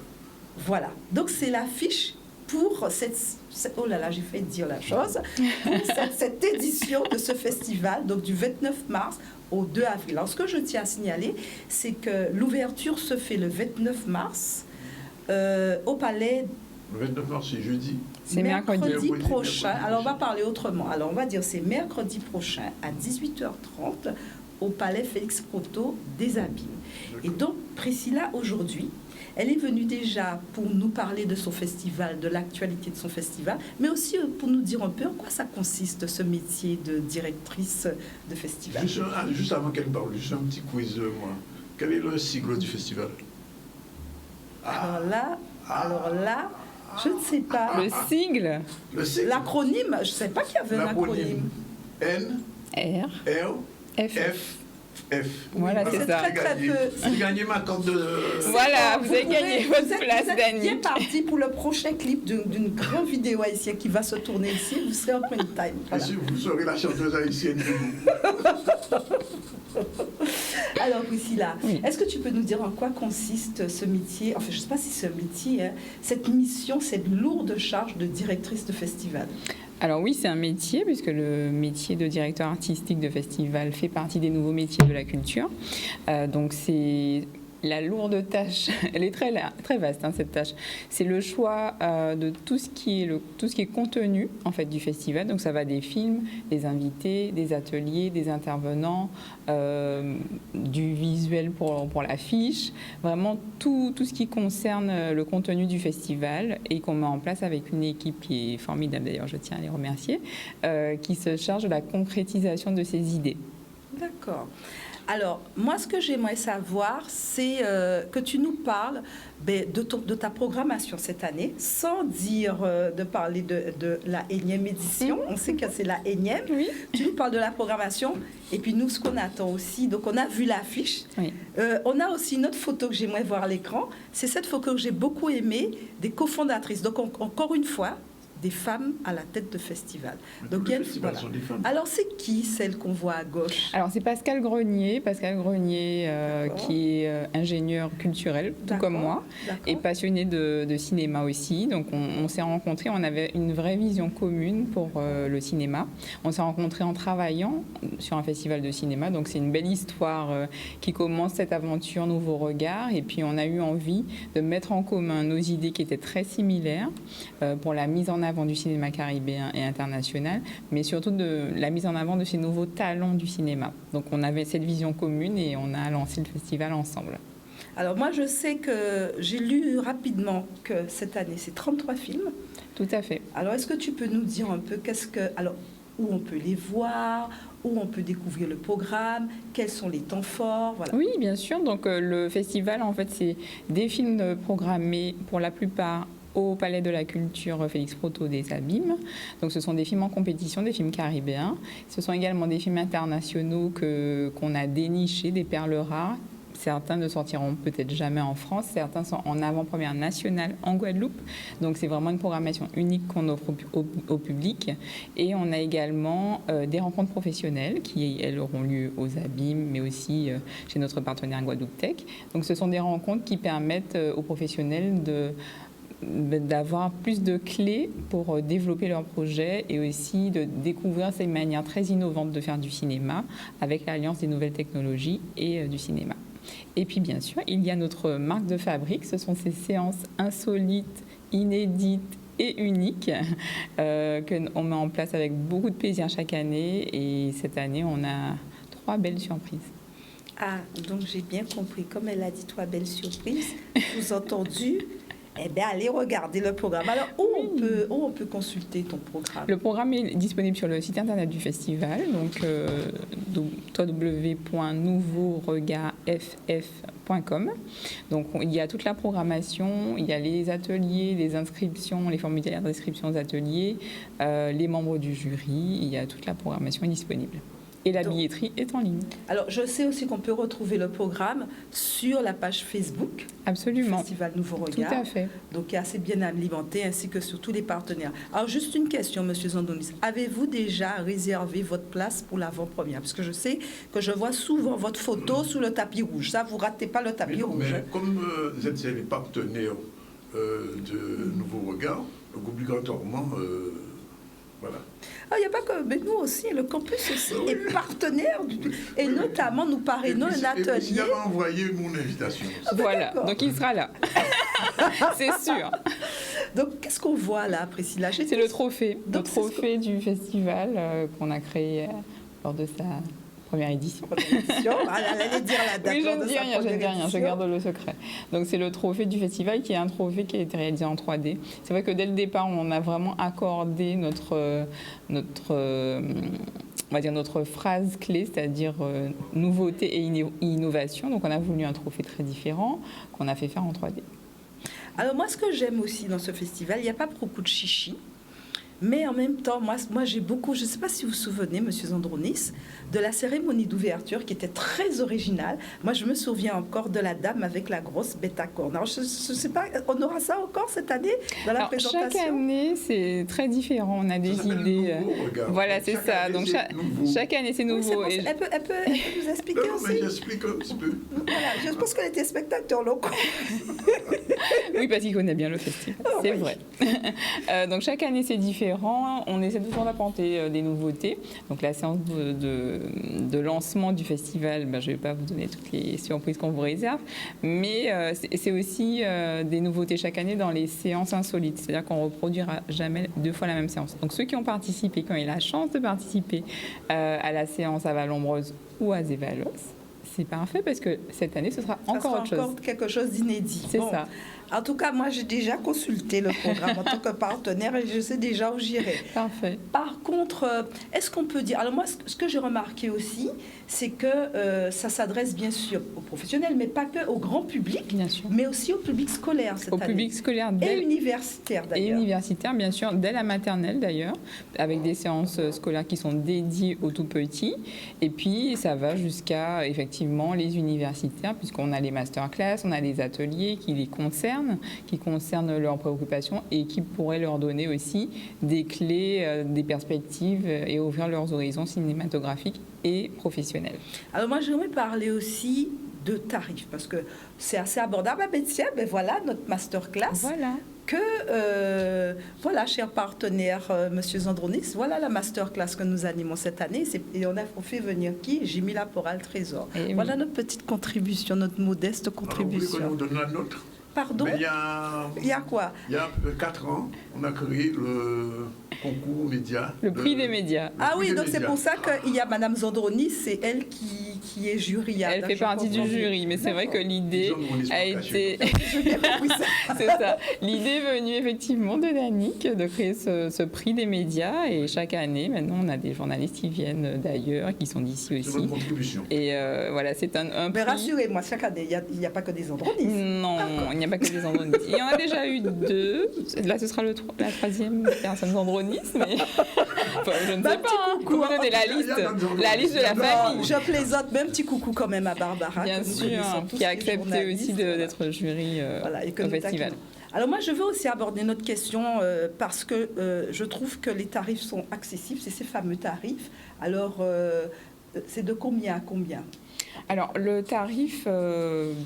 Voilà. Donc, c'est l'affiche pour oh là là, j'ai fait dire la chose. Pour cette édition de ce festival, donc du 29 mars au 2 avril. Alors, ce que je tiens à signaler, c'est que l'ouverture se fait le 29 mars au Palais. Le 29 mars, c'est jeudi. C'est mercredi. Mercredi Mercredi prochain. prochain. Alors, on va parler autrement. Alors, on va dire c'est mercredi prochain à 18h30 au Palais Félix Proto des Abîmes. Et donc, Priscilla, aujourd'hui, elle est venue déjà pour nous parler de son festival, de l'actualité de son festival, mais aussi pour nous dire un peu en quoi ça consiste, ce métier de directrice de festival. Juste avant qu'elle parle, juste un petit quiz, moi. Quel est le sigle du festival? Alors là, je ne sais pas. Le sigle. Le sigle. L'acronyme, je ne sais pas qu'il y avait un acronyme. N, R. R, F. F, F. Voilà, c'est c'est ça. très, très peu. J'ai gagné ma carte de... Voilà, vous avez gagné vous votre êtes- place, vous êtes Dani. bien parti pour le prochain clip d'une grande vidéo haïtienne qui va se tourner ici. Vous serez en prime time. Voilà. Bien sûr, vous serez la chanteuse haïtienne du groupe. Alors, Priscilla, Oui. est-ce que tu peux nous dire en quoi consiste ce métier, enfin, je ne sais pas si c'est un métier, hein, cette mission, cette lourde charge de directrice de festival? Alors oui, c'est un métier, puisque le métier de directeur artistique de festival fait partie des nouveaux métiers de la culture. Donc c'est la lourde tâche, elle est très vaste, hein, cette tâche. C'est le choix de tout ce qui est contenu en fait du festival. Donc ça va des films, des invités, des ateliers, des intervenants, du visuel pour l'affiche, vraiment tout ce qui concerne le contenu du festival et qu'on met en place avec une équipe qui est formidable d'ailleurs, je tiens à les remercier, qui se charge de la concrétisation de ces idées. D'accord. Alors, moi, ce que j'aimerais savoir, c'est que tu nous parles de ta programmation cette année, sans dire de parler de la énième édition. On sait que c'est la énième. Oui. Tu nous parles de la programmation. Et puis, nous, ce qu'on attend aussi, donc on a vu l'affiche. Oui. On a aussi une autre photo que j'aimerais voir à l'écran. C'est cette photo que j'ai beaucoup aimée, des cofondatrices. Donc, encore une fois, des femmes à la tête de festival. Donc, il y a voilà. Alors, c'est qui celle qu'on voit à gauche? Alors, c'est Pascal Grenier, qui est ingénieur culturel, tout comme moi, et passionné de cinéma aussi. Donc, on s'est rencontrés, on avait une vraie vision commune pour le cinéma. On s'est rencontrés en travaillant sur un festival de cinéma. Donc, c'est une belle histoire qui commence cette aventure Nouveau Regard. Et puis, on a eu envie de mettre en commun nos idées qui étaient très similaires pour la mise en avant du cinéma caribéen et international, mais surtout de la mise en avant de ces nouveaux talents du cinéma. Donc on avait cette vision commune et on a lancé le festival ensemble. Alors moi je sais que j'ai lu rapidement que cette année c'est 33 films. Tout à fait. Alors est-ce que tu peux nous dire un peu où on peut les voir, où on peut découvrir le programme, quels sont les temps forts, voilà. Oui, bien sûr. Donc le festival, en fait, c'est des films programmés pour la plupart au Palais de la Culture Félix Proto des Abîmes. Donc ce sont des films en compétition, des films caribéens. Ce sont également des films internationaux qu'on a dénichés, des perles rares. Certains ne sortiront peut-être jamais en France, certains sont en avant-première nationale en Guadeloupe. Donc c'est vraiment une programmation unique qu'on offre au public. Et on a également des rencontres professionnelles qui, elles, auront lieu aux Abîmes, mais aussi chez notre partenaire Guadeloupe Tech. Donc ce sont des rencontres qui permettent aux professionnels d'avoir plus de clés pour développer leur projet et aussi de découvrir ces manières très innovantes de faire du cinéma avec l'alliance des nouvelles technologies et du cinéma. Et puis bien sûr, il y a notre marque de fabrique, ce sont ces séances insolites, inédites et uniques qu'on met en place avec beaucoup de plaisir chaque année et cette année on a 3 belles surprises. Ah, donc j'ai bien compris, comme elle a dit 3 belles surprises, sous-entendu. Eh bien, allez regarder le programme. Alors, où on peut consulter ton programme? Le programme est disponible sur le site internet du festival, donc www.nouveauregardff.com. Donc, il y a toute la programmation, il y a les ateliers, les inscriptions, les formulaires d'inscription aux ateliers, les membres du jury, il y a toute la programmation est disponible. Et la billetterie est en ligne. Alors, je sais aussi qu'on peut retrouver le programme sur la page Facebook. Absolument. Du Festival Nouveau Regard. Tout à fait. Donc, il est assez bien alimenté, ainsi que sur tous les partenaires. Alors, juste une question, Monsieur Zandonis. Avez-vous déjà réservé votre place pour l'avant-première? Parce que je sais que je vois souvent votre photo sous le tapis rouge. Ça, vous ne ratez pas le tapis rouge. Mais comme vous êtes les partenaires de Nouveau Regard, donc obligatoirement... Voilà. Il n'y a pas que... Mais nous aussi, le campus aussi est partenaire. Et notamment, nous parrainons un atelier. Il avait envoyé mon invitation. Voilà, donc il sera là. C'est sûr. Donc, qu'est-ce qu'on voit là, Priscilla? C'est le trophée. Le trophée du festival qu'on a créé lors de sa première édition. Elle allait dire la date. Oui, je ne dis rien, je garde le secret. Donc c'est le trophée du festival qui est un trophée qui a été réalisé en 3D. C'est vrai que dès le départ, on a vraiment accordé notre phrase clé, c'est-à-dire nouveauté et innovation. Donc on a voulu un trophée très différent qu'on a fait faire en 3D. Alors moi, ce que j'aime aussi dans ce festival, il n'y a pas beaucoup de chichi. Mais en même temps, moi j'ai beaucoup, je ne sais pas si vous vous souvenez, Monsieur Zandronis, de la cérémonie d'ouverture qui était très originale. Moi, je me souviens encore de la dame avec la grosse bête à cornes. Alors, je ne sais pas, on aura ça encore cette année dans la présentation? Chaque année, c'est très différent. On a des idées. Voilà, c'est ça. Donc, chaque année, c'est nouveau. Oui, elle peut nous expliquer aussi? Mais j'explique un petit peu. Voilà, je pense qu'elle était spectateur locaux. Oui, parce qu'il connaît bien le festival. C'est vrai. Donc, chaque année, c'est différent. différent. On essaie toujours d'apporter des nouveautés. Donc la séance de lancement du festival, je ne vais pas vous donner toutes les surprises qu'on vous réserve, mais c'est aussi des nouveautés chaque année dans les séances insolites. C'est-à-dire qu'on ne reproduira jamais 2 fois la même séance. Donc ceux qui ont participé, qui ont eu la chance de participer à la séance à Vallombreuse ou à Zévalos, c'est parfait parce que cette année, ce sera encore autre chose. Quelque chose d'inédit. C'est ça. En tout cas, moi, j'ai déjà consulté le programme en tant que partenaire et je sais déjà où j'irai. Parfait. Par contre, est-ce qu'on peut dire... Alors moi, ce que j'ai remarqué aussi, c'est que ça s'adresse bien sûr aux professionnels, mais pas que au grand public, bien sûr, mais aussi au public scolaire cette année. Au public scolaire et universitaire d'ailleurs. Et universitaire, bien sûr, dès la maternelle d'ailleurs, avec des séances scolaires qui sont dédiées aux tout petits. Et puis, ça va jusqu'à, effectivement, les universitaires, puisqu'on a les masterclass, on a les ateliers qui les concernent leurs préoccupations et qui pourraient leur donner aussi des clés, des perspectives et ouvrir leurs horizons cinématographiques et professionnels. Alors moi, j'aimerais parler aussi de tarifs, parce que c'est assez abordable. Ben tiens, voilà notre masterclass. Voilà. Voilà, cher partenaire, Monsieur Zandronis, voilà la masterclass que nous animons cette année. Et on fait venir qui? Jimmy Laporal Trésor. Et voilà notre petite contribution, notre modeste contribution. Alors, vous voulez qu'on nous donne la nôtre? Pardon? Mais il y a quoi? Il y a 4 ans, on a créé le concours média. Le prix des médias. Ah oui, donc c'est pour ça qu'il y a Madame Zandronis, c'est elle qui est jury. Elle fait partie du jury, mais c'est vrai que l'idée a été... C'est ça. L'idée est venue effectivement de Danick de créer ce prix des médias et chaque année, maintenant, on a des journalistes qui viennent d'ailleurs, qui sont d'ici aussi. C'est votre contribution. Et voilà, c'est un prix... Mais rassurez-moi, chaque année, il n'y a pas que des Zandronis. Non, il n'y a pas que des Zandronis. Il y en a déjà eu 2. Là, ce sera la 3e personne Zandronis, mais enfin, je ne sais pas. Coucou, vous donnez la liste de la famille. Je plaisante, même petit coucou quand même à Barbara. Bien sûr, qui a accepté aussi d'être jury au festival. Alors moi, je veux aussi aborder notre question parce que je trouve que les tarifs sont accessibles, c'est ces fameux tarifs. Alors, c'est de combien à combien ? Alors, le tarif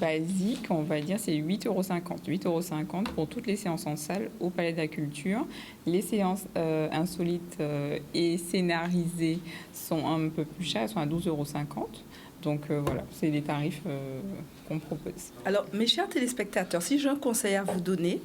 basique, on va dire, c'est 8,50 €. 8,50 € pour toutes les séances en salle au Palais de la Culture. Les séances insolites et scénarisées sont un peu plus chères, elles sont à 12,50 €. Donc voilà, c'est les tarifs qu'on propose. Alors, mes chers téléspectateurs, si j'ai un conseil à vous donner,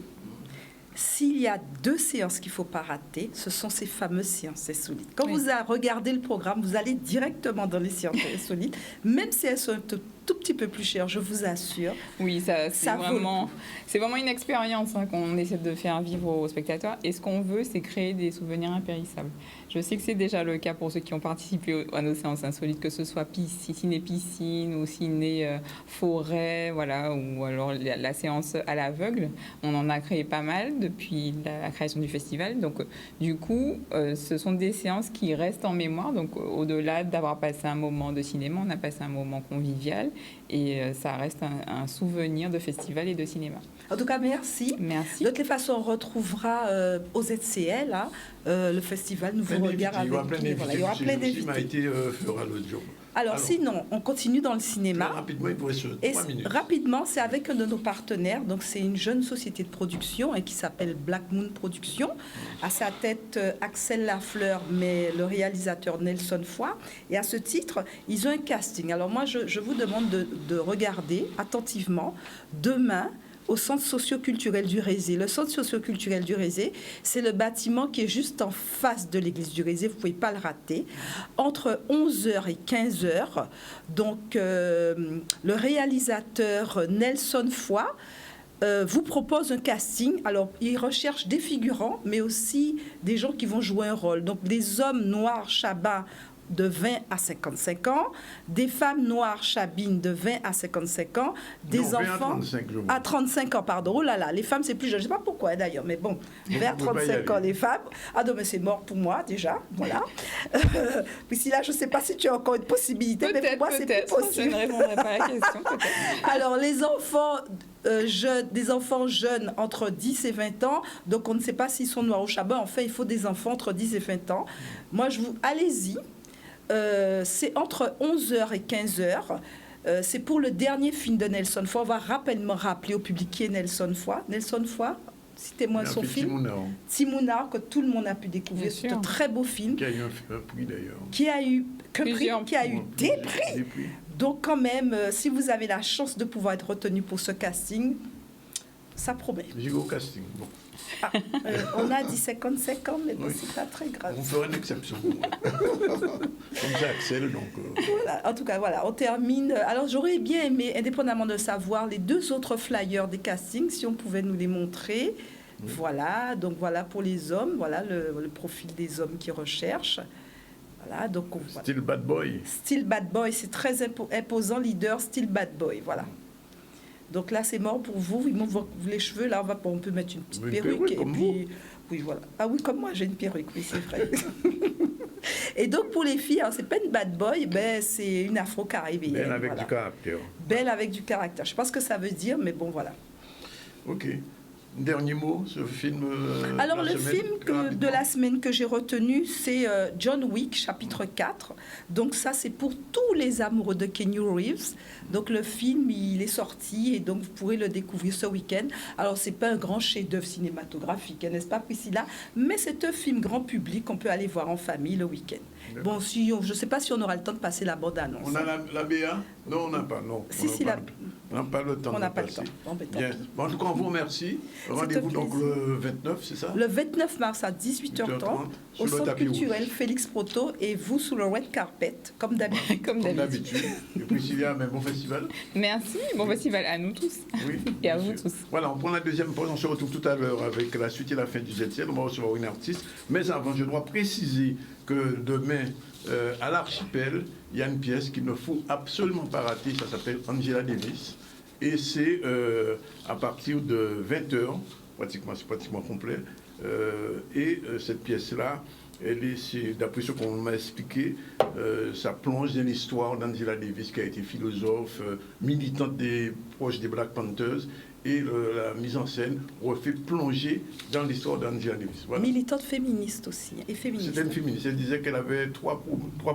s'il y a 2 séances qu'il ne faut pas rater, ce sont ces fameuses séances insolites. Quand vous regardez le programme, vous allez directement dans les séances insolites, même si elles sont un tout petit peu plus chères, je vous assure. Oui, c'est vraiment une expérience qu'on essaie de faire vivre aux spectateurs. Et ce qu'on veut, c'est créer des souvenirs impérissables. Je sais que c'est déjà le cas pour ceux qui ont participé à nos séances insolites, que ce soit ciné-piscine ou ciné-forêt, voilà, ou alors la séance à l'aveugle. On en a créé pas mal depuis la création du festival. Donc, du coup, ce sont des séances qui restent en mémoire. Donc, au-delà d'avoir passé un moment de cinéma, on a passé un moment convivial et ça reste un souvenir de festival et de cinéma. En tout cas, merci. Merci. De toute façon, on retrouvera au ZCL, le festival Nouveau Regard avec qui. Il y aura plein d'invités. Maïté fera le job. Alors, sinon, on continue dans le cinéma. Rapidement, il pourrait se 3 minutes. Rapidement, c'est avec un de nos partenaires. Donc, c'est une jeune société de production qui s'appelle Black Moon Production. À sa tête, Axel Lafleur, mais le réalisateur Nelson Foy. Et à ce titre, ils ont un casting. Alors, moi, je vous demande de regarder attentivement demain au Centre socio-culturel du Rézé. Le Centre socio-culturel du Rézé, c'est le bâtiment qui est juste en face de l'église du Rézé. Vous ne pouvez pas le rater. Entre 11h et 15h, donc le réalisateur Nelson Foy vous propose un casting. Alors, il recherche des figurants, mais aussi des gens qui vont jouer un rôle. Donc, des hommes noirs chabins de 20 à 55 ans, des femmes noires chabines de 20 à 55 ans, des enfants à 35 ans, pardon. Oh là là, les femmes c'est plus jeune, je ne sais pas pourquoi d'ailleurs, mais bon, vers 35 ans les femmes. Ah non, mais c'est mort pour moi déjà, voilà. Puis si là, je ne sais pas si tu as encore une possibilité, mais pour moi c'est plus possible. Je ne répondrai pas à la question, peut-être. Alors les enfants des enfants jeunes entre 10 et 20 ans, donc on ne sait pas s'ils sont noirs ou chabins, enfin il faut des enfants entre 10 et 20 ans. Moi allez-y. C'est entre 11h et 15h. C'est pour le dernier film de Nelson Foy. On va rapidement rappeler au public qui est Nelson Foy. Nelson Foy, citez-moi son film. Timouna, que tout le monde a pu découvrir. C'est un très beau film. Qui a eu un prix d'ailleurs. Qui a eu des prix. Donc quand même, si vous avez la chance de pouvoir être retenu pour ce casting, ça promet. J'ai au casting. Bon. Ah, on a dit 55 ans, mais bon, c'est pas très grave. On fera une exception. Comme ça, Axel, donc... Voilà, en tout cas, voilà, on termine. Alors, j'aurais bien aimé, indépendamment de savoir, les 2 autres flyers des castings, si on pouvait nous les montrer. Voilà, donc voilà pour les hommes, voilà le profil des hommes qui recherchent. Voilà, donc... Style bad boy. Style bad boy, c'est très imposant, leader, style bad boy, voilà. Donc là, c'est mort pour vous. Ils m'ont les cheveux. Là, on peut mettre une petite perruque. Et puis, oui, voilà. Ah oui, comme moi, j'ai une perruque. Oui, c'est vrai. Et donc, pour les filles, c'est pas une bad boy, ben, c'est une afro-caribéenne. Belle avec du caractère. Belle avec du caractère. Je ne sais pas ce que ça veut dire, mais bon, voilà. OK. Dernier mot, ce film. Alors, le film de la semaine que j'ai retenu, c'est John Wick, chapitre 4. Donc, ça, c'est pour tous les amoureux de Keanu Reeves. Donc, le film, il est sorti et donc, vous pourrez le découvrir ce week-end. Alors, ce n'est pas un grand chef-d'œuvre cinématographique, n'est-ce pas, Priscilla? Mais c'est un film grand public qu'on peut aller voir en famille le week-end. Bon, je ne sais pas si on aura le temps de passer la bande-annonce. On a la BA? Non, on n'a pas. Non, on n'a pas le temps de passer. Bien. Bon, en tout cas, on vous remercie. Rendez-vous donc le 29, c'est ça? Le 29 mars à 18h30 au Centre culturel Félix Proto et vous sous le red carpet, comme d'habitude. Comme d'habitude. Et Priscilla, mais bon festival. Merci, bon festival à nous tous. Oui, et à vous tous. Voilà, on prend la deuxième pause. On se retrouve tout à l'heure avec la suite et la fin du ZCL. On va recevoir une artiste. Mais avant, je dois préciser que demain, à l'Archipel, il y a une pièce qu'il ne faut absolument pas rater. Ça s'appelle Angela Davis. Et c'est à partir de 20h, c'est pratiquement complet. Cette pièce-là, d'après ce qu'on m'a expliqué, ça plonge dans l'histoire d'Angela Davis, qui a été philosophe, militante proche des Black Panthers. Et la mise en scène refait plonger dans l'histoire d'Angela Davis. Voilà. Militante féministe aussi. Et féministe. C'était une féministe. Elle disait qu'elle avait trois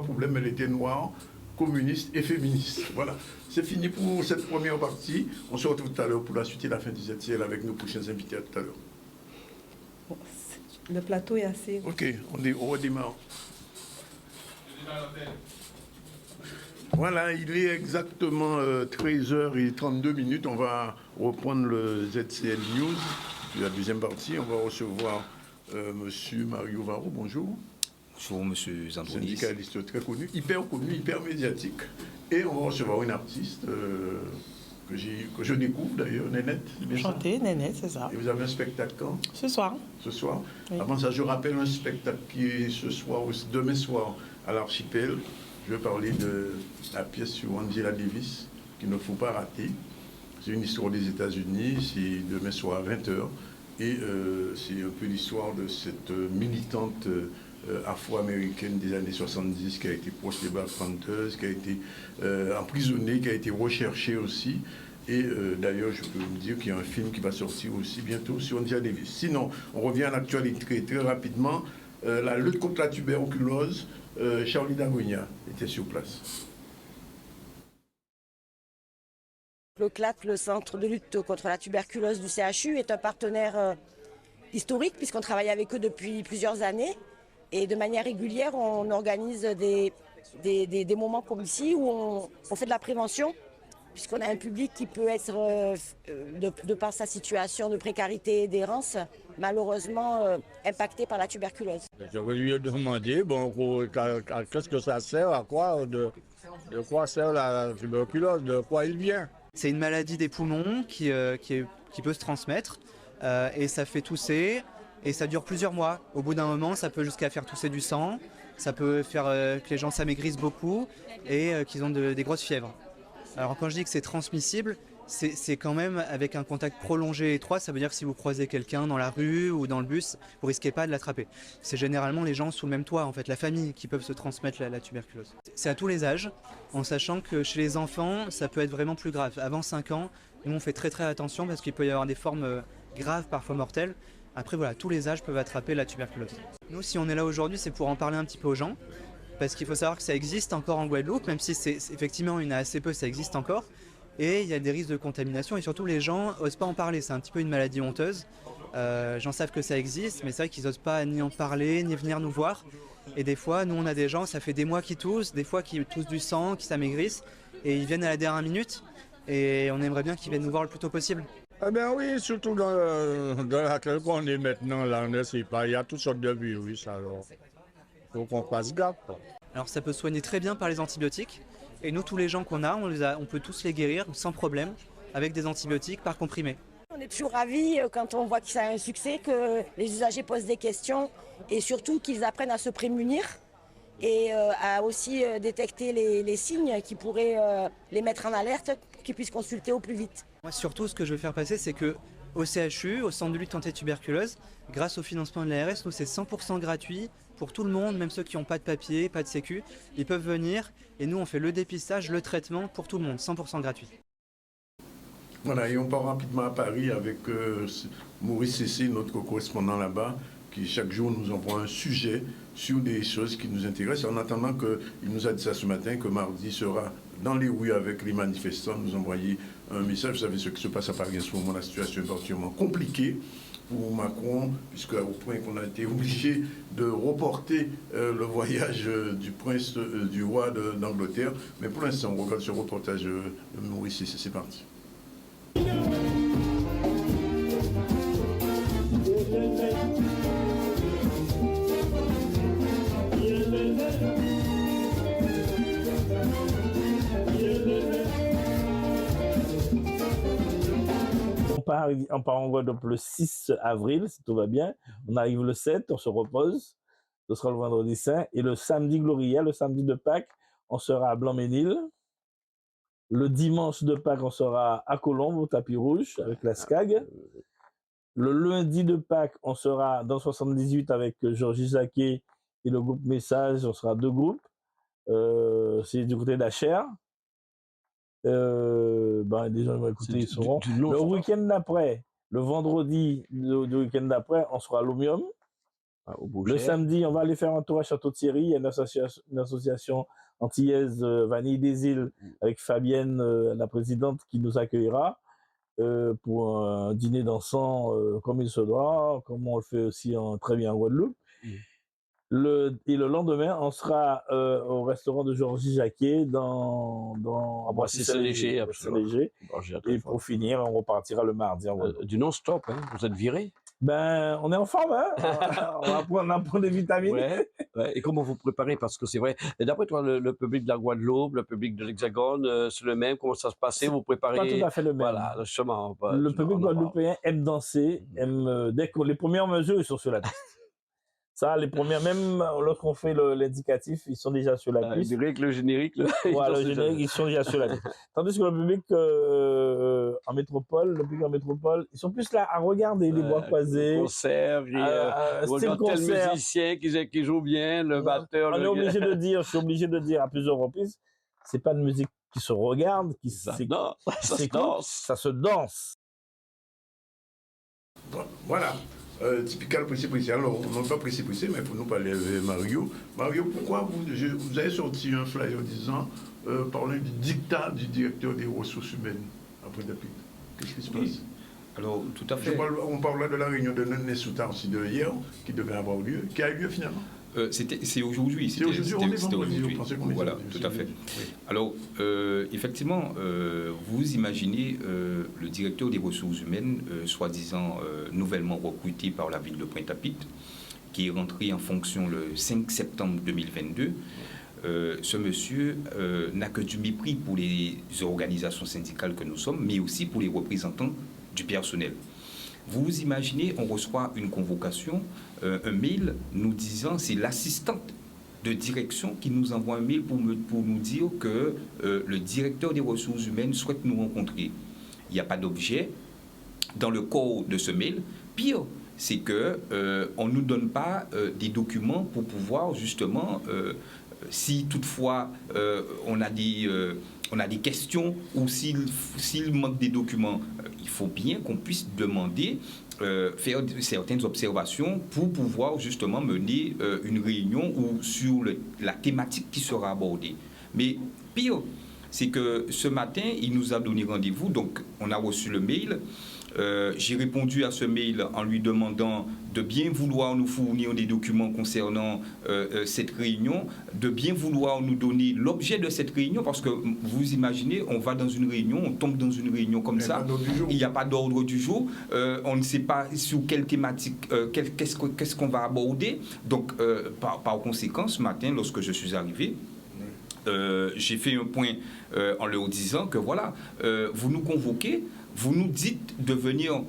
problèmes. Elle était noire, communiste et féministe. Voilà. C'est fini pour cette première partie. On se retrouve tout à l'heure pour la suite et la fin du ZCL avec nos prochains invités à tout à l'heure. Bon, le plateau est assez... OK, on redémarre. Voilà, il est exactement 13h32. On va reprendre le ZCL News, la deuxième partie. On va recevoir M. Mario Varro. Bonjour. Bonjour, M. Zambronis. Syndicaliste très connu, hyper médiatique. Et on va recevoir une artiste que je découvre d'ailleurs, Nénette. Enchantée, Nénette, c'est ça. Et vous avez un spectacle quand? Ce soir. Ce soir. Oui. Avant ça, je rappelle un spectacle qui est demain soir à l'Archipel. Je vais parler de la pièce sur Angela Davis, qu'il ne faut pas rater. C'est une histoire des États-Unis, c'est demain soir à 20h. Et c'est un peu l'histoire de cette militante afro-américaine des années 70 qui a été proche des Black Panthers, qui a été emprisonnée, qui a été recherchée aussi. Et d'ailleurs, je peux vous dire qu'il y a un film qui va sortir aussi bientôt sur Angela Davis. Sinon, on revient à l'actualité très rapidement. La lutte contre la tuberculose, Charlie Dagonia était sur place. Le CLAT, le Centre de lutte contre la tuberculose du CHU, est un partenaire historique puisqu'on travaille avec eux depuis plusieurs années. Et de manière régulière, on organise des moments comme ici où on fait de la prévention, puisqu'on a un public qui peut être, de par sa situation de précarité et d'errance, malheureusement impacté par la tuberculose. J'aurais lui demandé, qu'est-ce que ça sert, à quoi, de quoi sert la tuberculose, de quoi il vient. C'est une maladie des poumons qui peut se transmettre et ça fait tousser et ça dure plusieurs mois. Au bout d'un moment, ça peut jusqu'à faire tousser du sang, ça peut faire que les gens s'amaigrissent beaucoup et qu'ils ont des grosses fièvres. Alors quand je dis que c'est transmissible, c'est quand même avec un contact prolongé et étroit. Ça veut dire que si vous croisez quelqu'un dans la rue ou dans le bus, vous risquez pas de l'attraper. C'est généralement les gens sous le même toit, en fait, la famille, qui peuvent se transmettre la tuberculose. C'est à tous les âges, en sachant que chez les enfants, ça peut être vraiment plus grave. Avant 5 ans, nous on fait très attention parce qu'il peut y avoir des formes graves, parfois mortelles. Après voilà, tous les âges peuvent attraper la tuberculose. Nous, si on est là aujourd'hui, c'est pour en parler un petit peu aux gens. Parce qu'il faut savoir que ça existe encore en Guadeloupe, même si c'est effectivement il y en a assez peu, ça existe encore. et il y a des risques de contamination et surtout les gens n'osent pas en parler. C'est un petit peu une maladie honteuse. Les gens savent que ça existe, mais c'est vrai qu'ils n'osent pas ni en parler, ni venir nous voir. Et des fois, nous on a des gens, ça fait des mois qu'ils toussent, des fois qu'ils toussent du sang, qui s'amaigrissent, et ils viennent à la dernière minute, et on aimerait bien qu'ils viennent nous voir le plus tôt possible. Eh bien oui, surtout dans laquelle on est maintenant, là, on ne sait pas, il y a toutes sortes de virus, alors il faut qu'on fasse gaffe. Alors ça peut soigner très bien par les antibiotiques, et nous tous les gens qu'on a, on peut tous les guérir sans problème, avec des antibiotiques par comprimé. On est toujours ravis quand on voit que ça a un succès, que les usagers posent des questions et surtout qu'ils apprennent à se prémunir et à aussi détecter les signes qui pourraient les mettre en alerte pour qu'ils puissent consulter au plus vite. Moi surtout ce que je veux faire passer c'est que au CHU, au centre de lutte anti-tuberculose, grâce au financement de l'ARS, nous c'est 100% gratuit pour tout le monde, même ceux qui n'ont pas de papier, pas de sécu, ils peuvent venir et nous on fait le dépistage, le traitement pour tout le monde, 100% gratuit. Voilà, et on part rapidement à Paris avec Maurice Cessé, notre correspondant là-bas, qui chaque jour nous envoie un sujet sur des choses qui nous intéressent. En attendant qu'il nous a dit ça ce matin, que mardi sera dans les rues avec les manifestants, nous envoyer un message. Vous savez ce qui se passe à Paris en ce moment, la situation est particulièrement compliquée pour Macron, puisqu'au point qu'on a été obligé de reporter le voyage du roi d'Angleterre. Mais pour l'instant, on regarde ce reportage de Maurice Cessé. C'est parti. On part en Guadeloupe le 6 avril, si tout va bien. On arrive le 7, on se repose. Ce sera le vendredi saint. Et le samedi Gloria, le samedi de Pâques, on sera à Blanc-Ménil. Le dimanche de Pâques, on sera à Colombes, au tapis rouge, avec la SCAG. Le lundi de Pâques, on sera dans 78 avec Georges Jacquet et le groupe Message. On sera 2 groupes. C'est du côté d'Acher. Des gens vont écouter, ils seront. Le week-end d'après, le vendredi du week-end d'après, on sera à l'Omium. Le samedi, on va aller faire un tour à Château-Thierry. Il y a une association antillaise Vanille des Îles avec Fabienne, la présidente, qui nous accueillera pour un dîner dansant comme il se doit, comme on le fait aussi très bien en Guadeloupe. Et le lendemain, on sera au restaurant de Georges Jacquet dans Boissy-Saint-Léger. Et pour finir, on repartira le mardi. Du non-stop, hein. Vous êtes viré? On est en forme, hein. on apprend des vitamines. Ouais. Et comment vous préparez? Parce que c'est vrai. Et d'après toi, le public de la Guadeloupe, le public de l'Hexagone, c'est le même? Comment ça se passait? Vous préparez? Pas tout à fait le même. Voilà, justement. Le public guadeloupéen aime danser, dès que les premières mesures, ils sont sur la piste. Ça, les premières, même lorsqu'on fait l'indicatif, ils sont déjà sur la piste. Je dirais que le générique, ils sont déjà sur la piste. Tandis que le public en métropole, ils sont plus là à regarder les bois croisés. Concerts, tel musicien qui joue bien, le batteur. Je suis obligé de dire à plusieurs reprises, c'est pas de musique qui se regarde, ça se danse. Voilà. Typical précis. Alors, on n'a pas précis, mais pour nous parler avec Mario. Mario, pourquoi vous avez sorti un flyer disant, parlant du dictat du directeur des ressources humaines après Pointe-à-Pitre? Qu'est-ce qui se passe? Alors, tout à fait. On parle de la réunion de Nesouta aussi de hier, qui devait avoir lieu, qui a eu lieu finalement. C'est aujourd'hui. C'était aujourd'hui. Voilà, tout à fait. Oui. Alors, effectivement, vous imaginez le directeur des ressources humaines, soi-disant nouvellement recruté par la ville de Pointe-à-Pitre, qui est rentré en fonction le 5 septembre 2022. Ce monsieur n'a que du mépris pour les organisations syndicales que nous sommes, mais aussi pour les représentants du personnel. Vous imaginez, on reçoit une convocation, un mail nous disant, c'est l'assistante de direction qui nous envoie un mail pour nous dire que le directeur des ressources humaines souhaite nous rencontrer. Il n'y a pas d'objet dans le corps de ce mail. Pire, c'est qu'on ne nous donne pas des documents pour pouvoir justement, si toutefois on a des questions ou s'il manque des documents, il faut bien qu'on puisse demander, faire certaines observations pour pouvoir justement mener une réunion ou sur la thématique qui sera abordée. Mais pire, c'est que ce matin, il nous a donné rendez-vous, donc on a reçu le mail. J'ai répondu à ce mail en lui demandant de bien vouloir nous fournir des documents concernant cette réunion, de bien vouloir nous donner l'objet de cette réunion, parce que vous imaginez, on va dans une réunion, on tombe dans une réunion comme ça, il n'y a pas d'ordre du jour, on ne sait pas sur quelle thématique, qu'est-ce qu'on va aborder. Donc, par conséquent, ce matin, lorsque je suis arrivé, j'ai fait un point en leur disant que voilà, vous nous convoquez, vous nous dites de venir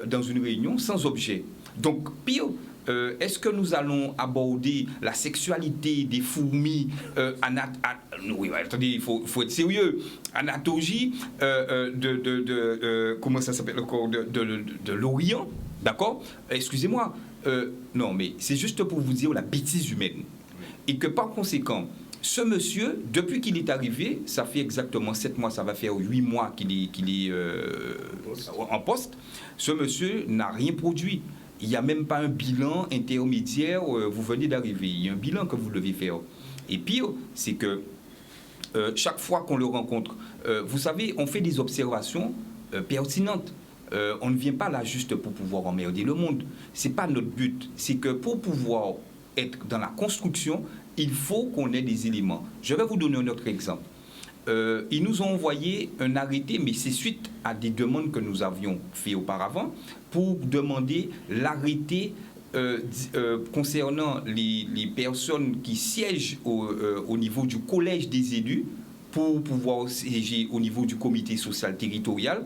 dans une réunion sans objet. Donc, pire, est-ce que nous allons aborder la sexualité des fourmis oui, attendez, il faut être sérieux. Anatogie comment ça s'appelle encore de l'Orient, d'accord? Excusez-moi. Non, mais c'est juste pour vous dire la bêtise humaine. Et que par conséquent, ce monsieur, depuis qu'il est arrivé, ça fait exactement 7 mois, ça va faire 8 mois qu'il est en poste, ce monsieur n'a rien produit. Il n'y a même pas un bilan intermédiaire, vous venez d'arriver, il y a un bilan que vous devez faire. Et pire, c'est que chaque fois qu'on le rencontre, vous savez, on fait des observations pertinentes. On ne vient pas là juste pour pouvoir emmerder le monde. Ce n'est pas notre but. C'est que pour pouvoir être dans la construction, il faut qu'on ait des éléments. Je vais vous donner un autre exemple. Ils nous ont envoyé un arrêté, mais c'est suite à des demandes que nous avions fait auparavant, pour demander l'arrêté concernant les personnes qui siègent au niveau du collège des élus, pour pouvoir siéger au niveau du comité social territorial,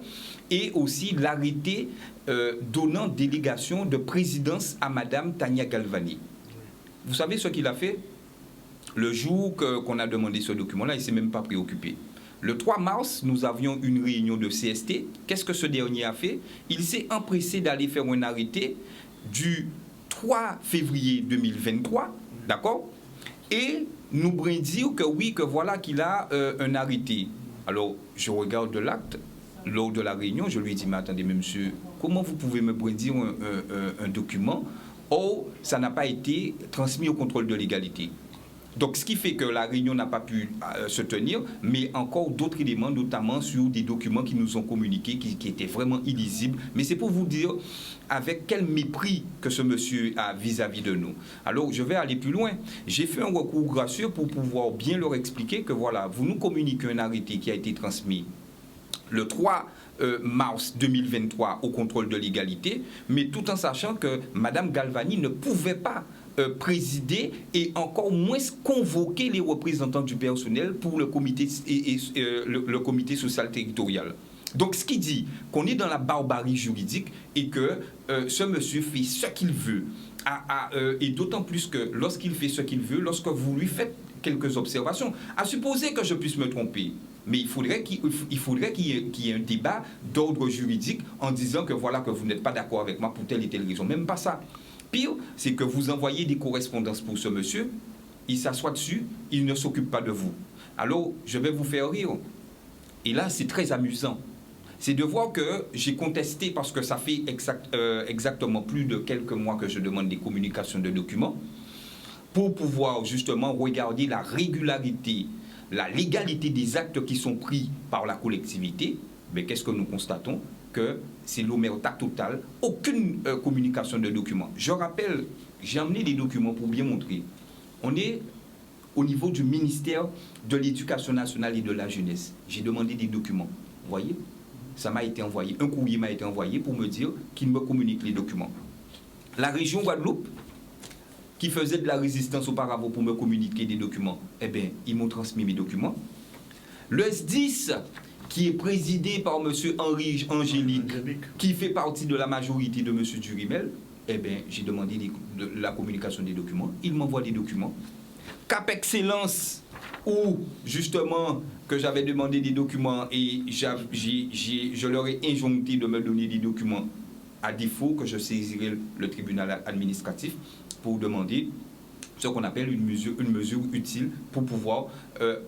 et aussi l'arrêté donnant délégation de présidence à Madame Tania Galvani. Vous savez ce qu'il a fait? Le jour qu'on a demandé ce document-là, il ne s'est même pas préoccupé. Le 3 mars, nous avions une réunion de CST. Qu'est-ce que ce dernier a fait? Il s'est empressé d'aller faire un arrêté du 3 février 2023, d'accord? Et nous dire que oui, que voilà qu'il a un arrêté. Alors, je regarde l'acte. Lors de la réunion, je lui ai dit, mais attendez, monsieur, comment vous pouvez me dire un document? Or, ça n'a pas été transmis au contrôle de légalité. Donc, ce qui fait que la réunion n'a pas pu se tenir, mais encore d'autres éléments, notamment sur des documents qui nous ont communiqués, qui étaient vraiment illisibles. Mais c'est pour vous dire avec quel mépris que ce monsieur a vis-à-vis de nous. Alors, je vais aller plus loin. J'ai fait un recours gracieux pour pouvoir bien leur expliquer que, voilà, vous nous communiquez un arrêté qui a été transmis le 3 mars 2023 au contrôle de légalité, mais tout en sachant que Mme Galvani ne pouvait pas présider et encore moins convoquer les représentants du personnel pour le comité, le comité social territorial. Donc, ce qui dit qu'on est dans la barbarie juridique et que ce monsieur fait ce qu'il veut. Et d'autant plus que lorsqu'il fait ce qu'il veut, lorsque vous lui faites quelques observations, à supposer que je puisse me tromper, mais il faudrait qu'il y ait un débat d'ordre juridique en disant que voilà, que vous n'êtes pas d'accord avec moi pour telle et telle raison. Même pas ça. Pire, c'est que vous envoyez des correspondances pour ce monsieur, il s'assoit dessus, il ne s'occupe pas de vous. Alors, je vais vous faire rire. Et là, c'est très amusant. C'est de voir que j'ai contesté, parce que ça fait exactement plus de quelques mois que je demande des communications de documents, pour pouvoir justement regarder la régularité, la légalité des actes qui sont pris par la collectivité. Mais qu'est-ce que nous constatons? Que c'est l'omerta totale, aucune communication de documents. Je rappelle, j'ai amené des documents pour bien montrer. On est au niveau du ministère de l'Éducation nationale et de la jeunesse. J'ai demandé des documents. Vous voyez? Ça m'a été envoyé, un courrier m'a été envoyé pour me dire qu'il me communique les documents. La région Guadeloupe, qui faisait de la résistance auparavant pour me communiquer des documents, eh bien, ils m'ont transmis mes documents. Le SDIS, qui est présidé par M. Henri Angélique, qui fait partie de la majorité de M. Durimel, eh bien, j'ai demandé la communication des documents. Il m'envoie des documents. Cap Excellence, où, justement, que j'avais demandé des documents et je leur ai injoncté de me donner des documents, à défaut que je saisirai le tribunal administratif pour demander ce qu'on appelle une mesure utile pour pouvoir,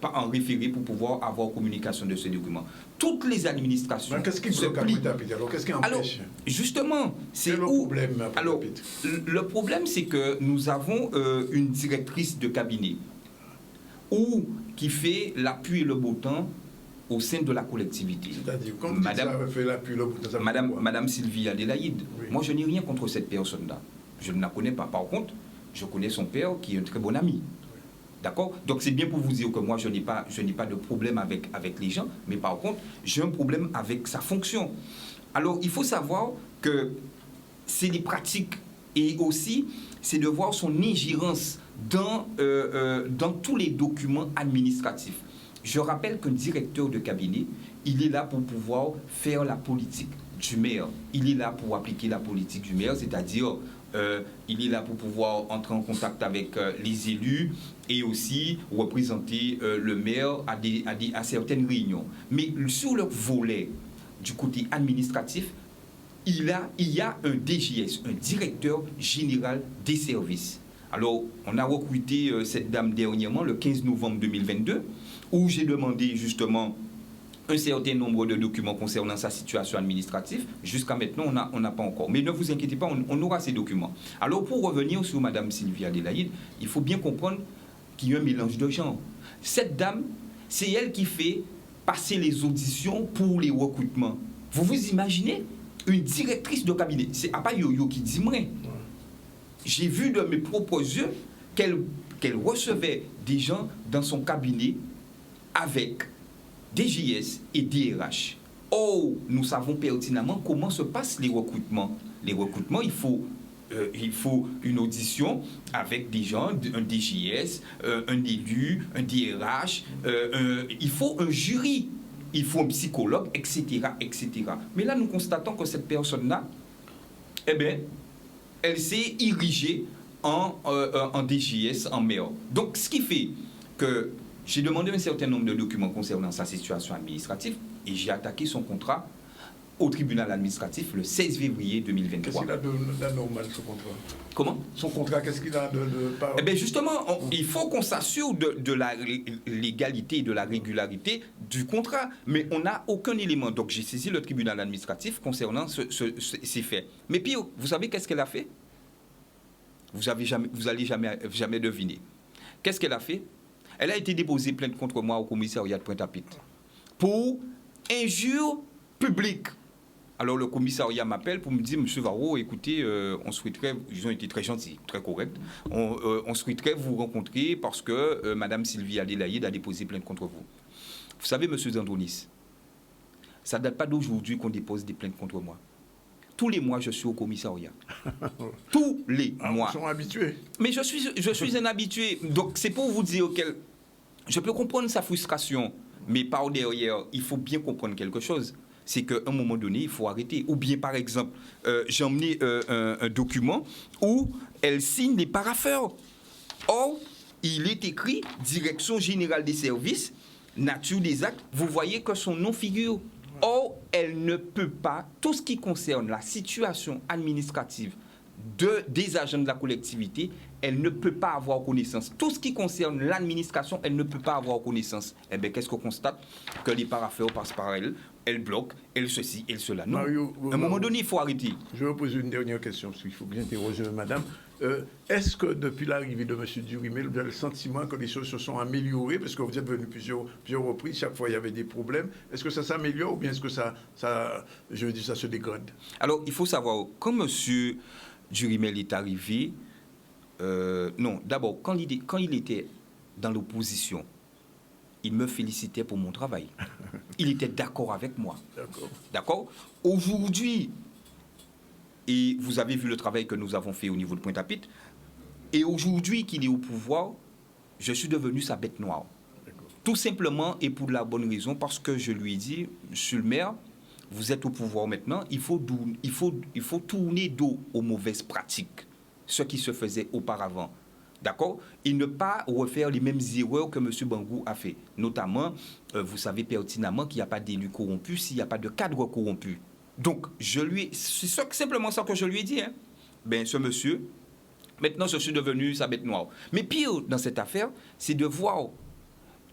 en référer, pour pouvoir avoir communication de ces documents. Toutes les administrations... Qu'est-ce qui bloque à Pointe-à-Pitre? Alors, qu'est-ce qui empêche? Alors, justement, c'est le problème à Pointe-à-Pitre? Alors, le problème, c'est que nous avons une directrice de cabinet qui fait l'appui et le beau temps au sein de la collectivité. C'est-à-dire, comme Madame Sylvie Adélaïde, moi je n'ai rien contre cette personne-là. Je ne la connais pas. Par contre, je connais son père qui est un très bon ami. D'accord? Donc c'est bien pour vous dire que moi je n'ai pas de problème avec les gens, mais par contre, j'ai un problème avec sa fonction. Alors il faut savoir que c'est des pratiques et aussi c'est de voir son ingérence dans tous les documents administratifs. Je rappelle qu'un directeur de cabinet, il est là pour pouvoir faire la politique du maire. Il est là pour appliquer la politique du maire, c'est-à-dire il est là pour pouvoir entrer en contact avec les élus et aussi représenter le maire à certaines réunions. Mais sur le volet du côté administratif, il y a un DGS, un directeur général des services. Alors, on a recruté cette dame dernièrement, le 15 novembre 2022, où j'ai demandé justement un certain nombre de documents concernant sa situation administrative. Jusqu'à maintenant, on n'a pas encore. Mais ne vous inquiétez pas, on aura ces documents. Alors, pour revenir sur Mme Sylvie Adélaïde, il faut bien comprendre qu'il y a un mélange de genres. Cette dame, c'est elle qui fait passer les auditions pour les recrutements. Vous vous imaginez une directrice de cabinet? C'est pas Yo-Yo qui dit moi. J'ai vu de mes propres yeux qu'elle recevait des gens dans son cabinet avec DGS et DRH. Oh, nous savons pertinemment comment se passent les recrutements. Les recrutements, il faut une audition avec des gens, un DGS, un élu, un DRH, il faut un jury, il faut un psychologue, etc., etc. Mais là, nous constatons que cette personne-là, eh bien, elle s'est érigée en DGS, en maire. Donc, ce qui fait que j'ai demandé un certain nombre de documents concernant sa situation administrative et j'ai attaqué son contrat au tribunal administratif le 16 février 2023. Qu'est-ce qu'il a de normal, ce contrat? Comment? Son contrat, qu'est-ce qu'il a de Eh bien, justement, il faut qu'on s'assure de la légalité et de la régularité du contrat. Mais on n'a aucun élément. Donc, j'ai saisi le tribunal administratif concernant ces faits. Mais pire, vous savez qu'est-ce qu'elle a fait? Vous allez jamais deviner. Qu'est-ce qu'elle a fait? Elle a été déposée plainte contre moi au commissariat de Pointe-à-Pitre pour injure publique. Alors le commissariat m'appelle pour me dire, Monsieur Varro, écoutez, on souhaiterait, ils ont été très gentils, très corrects, on souhaiterait vous rencontrer parce que Madame Sylvie Adélaïde a déposé plainte contre vous. Vous savez, Monsieur Zandonis, ça ne date pas d'aujourd'hui qu'on dépose des plaintes contre moi. Tous les mois, je suis au commissariat. Tous les mois. Ils sont habitués. Mais je suis un habitué. Donc c'est pour vous dire que je peux comprendre sa frustration, mais par derrière, il faut bien comprendre quelque chose. C'est qu'à un moment donné, il faut arrêter. Ou bien, par exemple, j'ai emmené un document où elle signe les parapheurs. Or, il est écrit « Direction générale des services, nature des actes ». Vous voyez que son nom figure. Or, elle ne peut pas, tout ce qui concerne la situation administrative des agents de la collectivité, elle ne peut pas avoir connaissance. Tout ce qui concerne l'administration, elle ne peut pas avoir connaissance. Eh bien, qu'est-ce qu'on constate? Que les parapheurs passent par elle, elle bloque, elle ceci, elle cela. Non. Mario, à un moment donné, il faut arrêter. Je vais vous poser une dernière question, parce qu'il faut bien interroger madame. Est-ce que depuis l'arrivée de M. Durimel, vous avez le sentiment que les choses se sont améliorées? Parce que vous êtes venu plusieurs reprises, chaque fois il y avait des problèmes. Est-ce que ça s'améliore ou bien est-ce que ça se dégrade? Alors, il faut savoir, quand M. Durimel est arrivé, non, d'abord, quand il était dans l'opposition, il me félicitait pour mon travail. Il était d'accord avec moi. D'accord. Aujourd'hui, et vous avez vu le travail que nous avons fait au niveau de Pointe-à-Pitre, et aujourd'hui qu'il est au pouvoir, je suis devenu sa bête noire. Tout simplement et pour la bonne raison, parce que je lui ai dit, monsieur le maire, vous êtes au pouvoir maintenant, il faut tourner dos aux mauvaises pratiques, ce qui se faisait auparavant. D'accord? Et ne pas refaire les mêmes erreurs que M. Bangou a fait. Notamment, vous savez pertinemment qu'il n'y a pas d'élus corrompus s'il n'y a pas de cadre corrompu. Donc, c'est simplement ça que je lui ai dit. Hein. Ben, ce monsieur, maintenant, je suis devenu sa bête noire. Mais pire dans cette affaire, c'est de voir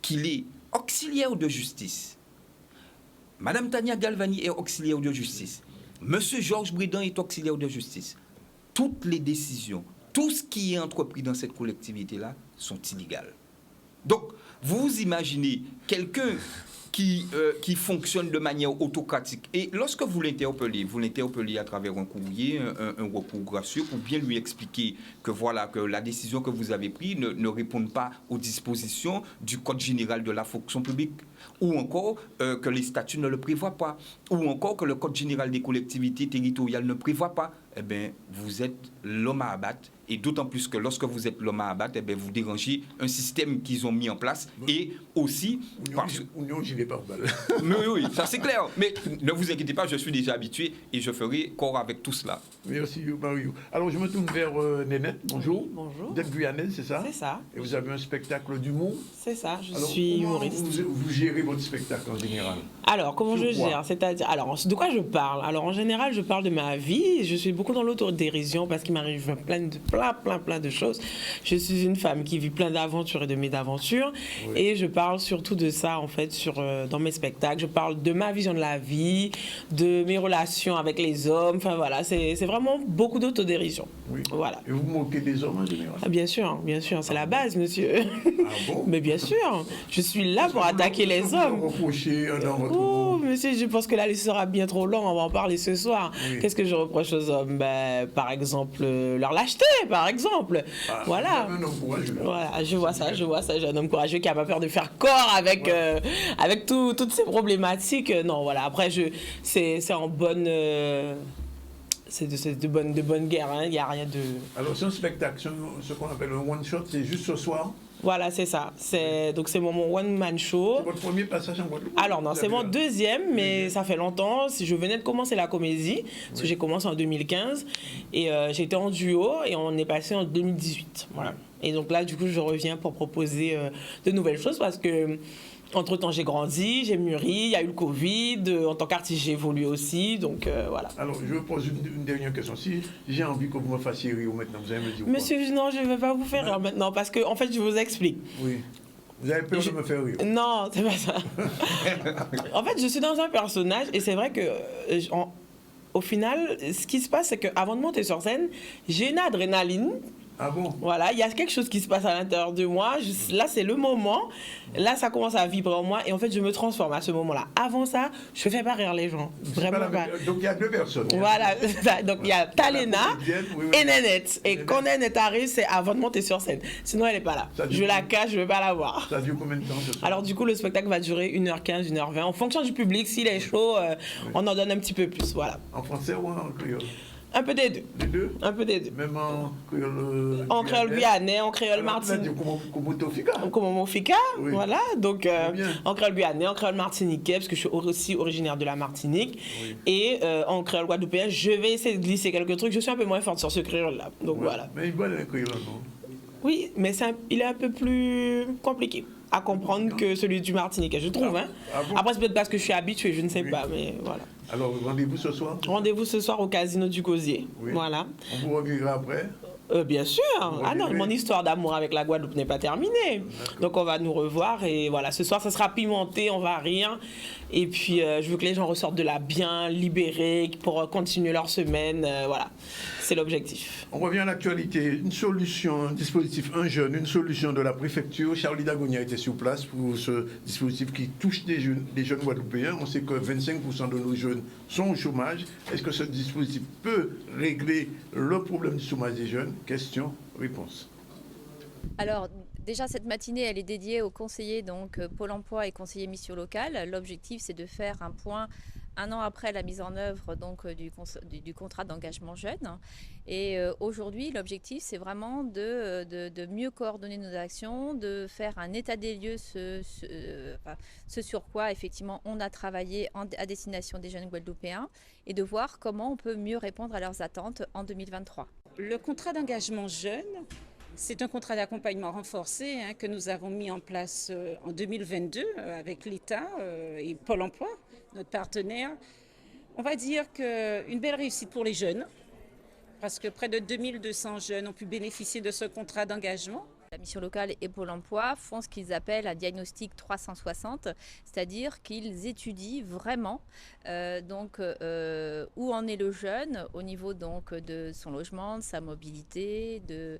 qu'il est auxiliaire de justice. Madame Tania Galvani est auxiliaire de justice. Monsieur Georges Bridan est auxiliaire de justice. Toutes les décisions, tout ce qui est entrepris dans cette collectivité-là sont illégales. Donc, vous imaginez quelqu'un qui fonctionne de manière autocratique. Et lorsque vous l'interpellez à travers un courrier, un recours gracieux, pour bien lui expliquer que voilà, que la décision que vous avez prise ne répond pas aux dispositions du Code général de la fonction publique, ou encore que les statuts ne le prévoient pas, ou encore que le Code général des collectivités territoriales ne prévoit pas, eh bien, vous êtes l'homme à abattre. Et d'autant plus que lorsque vous êtes l'homme à abattre, eh bien, vous dérangez un système qu'ils ont mis en place. Et aussi... Union gilet pare-balles. Oui, ça c'est clair. Mais ne vous inquiétez pas, je suis déjà habitué et je ferai corps avec tout cela. Merci, Mario. Alors, je me tourne vers Nénette. Bonjour. Oui, bonjour. Vous êtes guyanaise, c'est ça? C'est ça. Et vous avez un spectacle d'humour? C'est ça, je suis humoriste. Vous gérez votre spectacle en général? Alors, comment je gère? C'est-à-dire, alors, de quoi je parle? Alors, en général, je parle de ma vie. Je suis beaucoup dans l'autodérision parce qu'il m'arrive plein de choses. Je suis une femme qui vit plein d'aventures et de mésaventures. Oui. Et je parle surtout de ça, en fait, dans mes spectacles. Je parle de ma vision de la vie, de mes relations avec les hommes. Enfin, voilà, c'est vraiment beaucoup d'autodérision. Oui. Voilà. Et vous moquez des hommes en général? Ah, bien sûr, c'est la base, monsieur. Ah bon? Mais bien sûr, je suis là pour attaquer les hommes. Oh, monsieur, je pense que la liste sera bien trop longue, on va en parler ce soir. Oui. Qu'est-ce que je reproche aux hommes? Par exemple, leur lâcheté, par exemple. Voilà. Voilà, je vois ça, j'ai un homme courageux qui n'a pas peur de faire corps avec, avec toutes ces problématiques. Non, voilà, après, c'est en bonne... C'est de bonne guerre, hein. Il n'y a rien de... Alors, c'est un spectacle, ce qu'on appelle un one-shot, c'est juste ce soir? Voilà, c'est ça. Donc, c'est mon one-man show. C'est votre premier passage en Guadeloupe? Alors, non, c'est mon deuxième, mais ça fait longtemps. Je venais de commencer la comédie, parce que j'ai commencé en 2015. Et j'étais en duo, et on est passé en 2018. Voilà. Et donc là, du coup, je reviens pour proposer de nouvelles choses, parce que... Entre-temps, j'ai grandi, j'ai mûri, il y a eu le Covid, en tant qu'artiste, j'ai évolué aussi, donc voilà. Alors, je vous pose une dernière question. Si j'ai envie que vous me fassiez rire maintenant, vous allez me dire quoi? Monsieur, non, je ne vais pas vous faire rire maintenant, parce que, en fait, je vous explique. Oui. Vous avez peur de me faire rire? Non, c'est pas ça. En fait, je suis dans un personnage, et c'est vrai que... au final, ce qui se passe, c'est qu'avant de monter sur scène, j'ai une adrénaline. Ah bon? Voilà, il y a quelque chose qui se passe à l'intérieur de moi. Là, c'est le moment. Là, ça commence à vibrer en moi. Et en fait, je me transforme à ce moment-là. Avant ça, je ne fais pas rire les gens. Vraiment pas. Donc, il y a deux personnes. Voilà. Donc, il y a Talena et Nénette. Et quand Nénette arrive, c'est avant de monter sur scène. Sinon, elle n'est pas là. Je la cache, je ne veux pas la voir. Ça dure combien de temps? Alors, du coup, le spectacle va durer 1h15, 1h20. En fonction du public, s'il est chaud, on en donne un petit peu plus. Voilà. En français ou en créole? Un peu des deux. Les deux? Un peu des deux. Même en créole... En créole guyanais, en créole martiniquais. Comment mon fika, oui. Voilà. Donc, en créole guyanais, en créole martiniquais, parce que je suis aussi originaire de la Martinique. Oui. Et en créole guadeloupéen, je vais essayer de glisser quelques trucs. Je suis un peu moins forte sur ce créole-là. Donc, voilà. Mais il va le créole, non? Oui, mais il est un peu plus compliqué à comprendre que celui du Martiniquais, je trouve. Hein. Ah bon? Après, c'est peut-être parce que je suis habituée, je ne sais pas, mais voilà. Alors, rendez-vous ce soir? Rendez-vous ce soir au Casino du Gosier. Oui. Voilà. On vous reverra après? Bien sûr. Ah non, mon histoire d'amour avec la Guadeloupe n'est pas terminée. Donc on va nous revoir et voilà, ce soir ça sera pimenté, on va rire. Et puis je veux que les gens ressortent de là bien libérés pour continuer leur semaine. Voilà, c'est l'objectif. On revient à l'actualité. Une solution, un dispositif, un jeune, une solution de la préfecture. Charlie Dagonia était sur place pour ce dispositif qui touche des jeunes guadeloupéens. On sait que 25% de nos jeunes sont au chômage. Est-ce que ce dispositif peut régler le problème du chômage des jeunes? Question, réponse. Alors, déjà, cette matinée, elle est dédiée aux conseillers, donc Pôle emploi et conseillers mission locale. L'objectif, c'est de faire un point un an après la mise en œuvre donc, du contrat d'engagement jeune. Et aujourd'hui, l'objectif, c'est vraiment de mieux coordonner nos actions, de faire un état des lieux, ce sur quoi, effectivement, on a travaillé à destination des jeunes guadeloupéens et de voir comment on peut mieux répondre à leurs attentes en 2023. Le contrat d'engagement jeune, c'est un contrat d'accompagnement renforcé que nous avons mis en place en 2022 avec l'État et Pôle emploi, notre partenaire. On va dire qu'une belle réussite pour les jeunes, parce que près de 2200 jeunes ont pu bénéficier de ce contrat d'engagement. La mission locale et Pôle emploi font ce qu'ils appellent un diagnostic 360, c'est-à-dire qu'ils étudient vraiment où en est le jeune au niveau donc, de son logement, de sa mobilité, de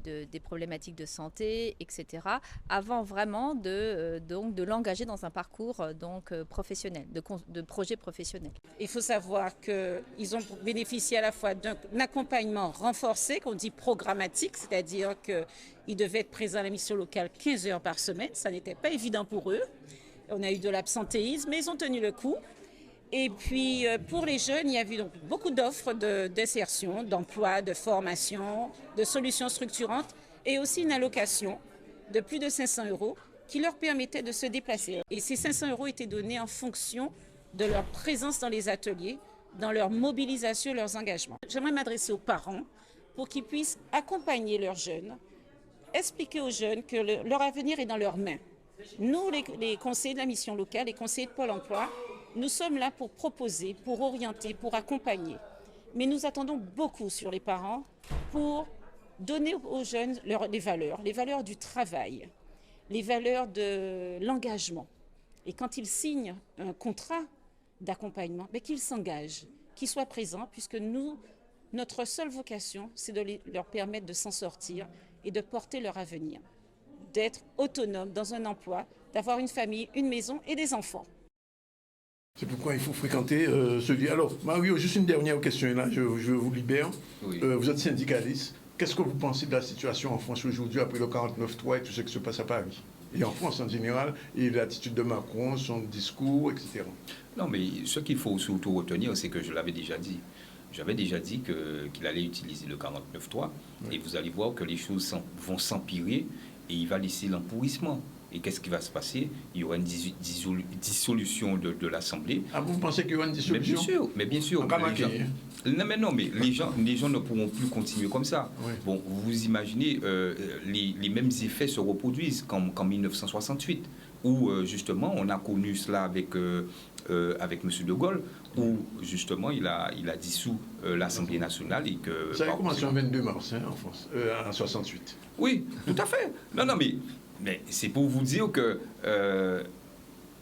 des problématiques de santé, etc., avant vraiment de l'engager dans un parcours professionnel, de projet professionnel. Il faut savoir qu'ils ont bénéficié à la fois d'un accompagnement renforcé, qu'on dit programmatique, c'est-à-dire qu'ils devaient être présents à la mission locale 15 heures par semaine. Ça n'était pas évident pour eux. On a eu de l'absentéisme, mais ils ont tenu le coup. Et puis, pour les jeunes, il y a eu donc beaucoup d'offres d'insertion, d'emploi, de formation, de solutions structurantes et aussi une allocation de plus de 500 € qui leur permettait de se déplacer. Et ces 500 € étaient donnés en fonction de leur présence dans les ateliers, dans leur mobilisation, leurs engagements. J'aimerais m'adresser aux parents pour qu'ils puissent accompagner leurs jeunes, expliquer aux jeunes que leur avenir est dans leurs mains. Nous, les conseillers de la mission locale, les conseillers de Pôle emploi, nous sommes là pour proposer, pour orienter, pour accompagner. Mais nous attendons beaucoup sur les parents pour donner aux jeunes les valeurs du travail, les valeurs de l'engagement. Et quand ils signent un contrat d'accompagnement, qu'ils s'engagent, qu'ils soient présents, puisque notre seule vocation, c'est de leur permettre de s'en sortir et de porter leur avenir, d'être autonomes dans un emploi, d'avoir une famille, une maison et des enfants. C'est pourquoi il faut fréquenter ce lieu. Alors, Mario, juste une dernière question, là, je vous libère. Oui. Vous êtes syndicaliste. Qu'est-ce que vous pensez de la situation en France aujourd'hui, après le 49.3 et tout ce qui se passe à Paris? Et en France en général, et l'attitude de Macron, son discours, etc. Non, mais ce qu'il faut surtout retenir, c'est que je l'avais déjà dit. J'avais déjà dit qu'il allait utiliser le 49.3, oui. Et vous allez voir que les choses vont s'empirer et il va laisser l'empourrissement. Et qu'est-ce qui va se passer? Il y aura une dissolution de l'Assemblée. Ah, vous pensez qu'il y aura une dissolution? Mais bien sûr. Non, mais les gens ne pourront plus continuer comme ça. Oui. Bon, vous imaginez, les mêmes effets se reproduisent qu'en 1968, où justement on a connu cela avec M. De Gaulle, où justement il a dissous l'Assemblée nationale. Et que, ça a commencé le 22 mars en France, en 68. Oui, tout à fait. Non, mais c'est pour vous dire que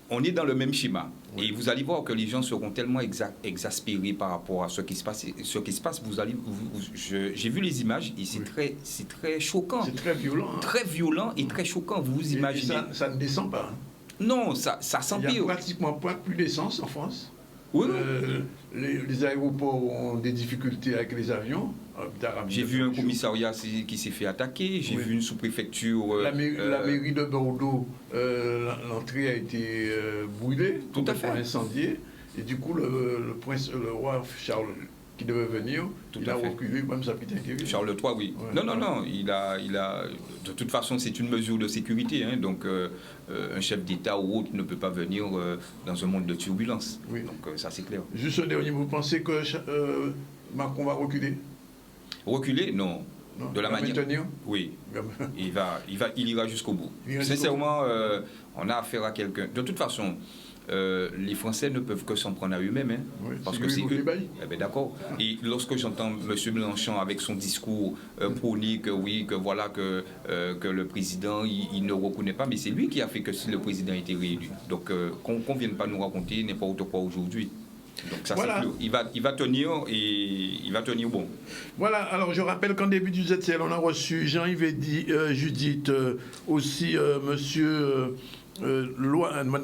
on est dans le même schéma. Oui. Et vous allez voir que les gens seront tellement exaspérés par rapport à ce qui se passe. J'ai vu les images et c'est très choquant. C'est très violent. Hein. Très violent et très choquant. Vous imaginez. Et ça ne descend pas. Hein. Non, ça s'empire. Il n'y a pratiquement pas plus d'essence en France. Oui. Les aéroports ont des difficultés avec les avions. J'ai vu un commissariat qui s'est fait attaquer. J'ai vu une sous-préfecture. La mairie de Bordeaux, l'entrée a été brûlée, tout à fait incendiée. Et du coup, le roi Charles, qui devait venir, il a reculé, même sa petite intérim. Charles III, oui. Ouais, non, il a. De toute façon, c'est une mesure de sécurité. Hein, donc, un chef d'État ou autre ne peut pas venir dans un monde de turbulence. Oui. Donc, ça, c'est clair. Juste un dernier, vous pensez que Macron va reculer? Reculer, non. De la manière. Oui. Il ira jusqu'au bout. Sincèrement, on a affaire à quelqu'un. De toute façon. Les Français ne peuvent que s'en prendre à eux-mêmes, hein, oui, parce que c'est eux. Eh ben d'accord. Et lorsque j'entends M. Mélenchon avec son discours prôné que le président il ne reconnaît pas, mais c'est lui qui a fait que si le président a été réélu. Donc qu'on ne vienne pas nous raconter n'importe quoi aujourd'hui. Donc ça c'est clair. Il va tenir et il va tenir bon. Voilà, alors je rappelle qu'en début du ZCL, on a reçu Jean-Yves Judith, aussi monsieur Madame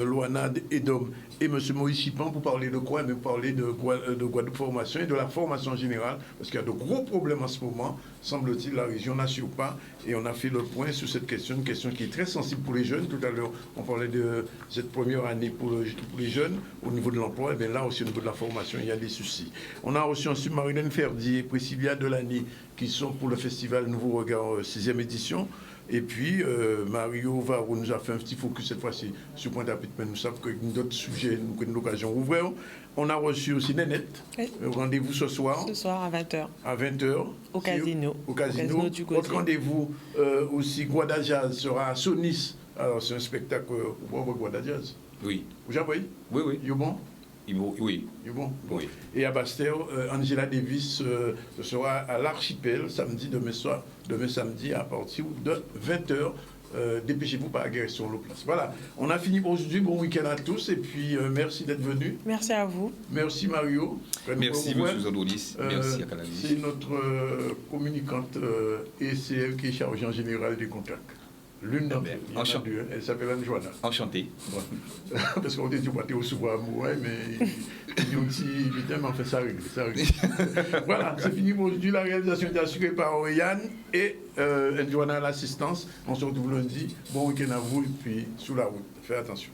Loana Edom et Monsieur Maurice Chipan pour parler de quoi? Mais parler de Guadeloupe Formation et de la formation générale, parce qu'il y a de gros problèmes en ce moment, semble-t-il, la région n'assure pas, et on a fait le point sur cette question, une question qui est très sensible pour les jeunes. Tout à l'heure, on parlait de cette première année pour les jeunes au niveau de l'emploi, et bien là aussi au niveau de la formation, il y a des soucis. On a reçu ensuite Marilène Ferdier et Priscilla Delany qui sont pour le festival Nouveau Regard 6e édition. Et puis, Mario Varro nous a fait un petit focus cette fois-ci sur Pointe-à-Pitre, mais nous savons que d'autres sujets nous avons l'occasion d'ouvrir. On a reçu aussi Nénette. Oui. Rendez-vous ce soir. Ce soir à 20h. À 20h. Au casino. Au casino. Autre rendez-vous aussi, Guada Jazz sera à Sonis. Alors, c'est un spectacle pour Guada Jazz. Oui. Vous avez voyé? Oui. Il est bon? Oui. Il est bon? Oui. Et à Bastère, Angela Davis ce sera à l'Archipel, demain samedi, à partir de 20h. dépêchez-vous par agression sur place. Voilà, on a fini pour aujourd'hui. Bon week-end à tous et puis merci d'être venus. Merci à vous. Merci Mario. Merci M. Zodolis. Merci à Canalis. C'est notre communicante et c'est elle qui est chargée en général des contacts. L'une d'entre elles. Enchanté. Elle s'appelle Anne-Joanna. Enchanté. Parce qu'on dit que tu vas au souvent amoureux, mais il y a aussi, évidemment, on fait ça régler. Voilà, c'est fini pour aujourd'hui. La réalisation est assurée par Yann et Anne-Joanna à l'assistance. On se retrouve lundi. Bon week-end à vous et puis sous la route. Faites attention.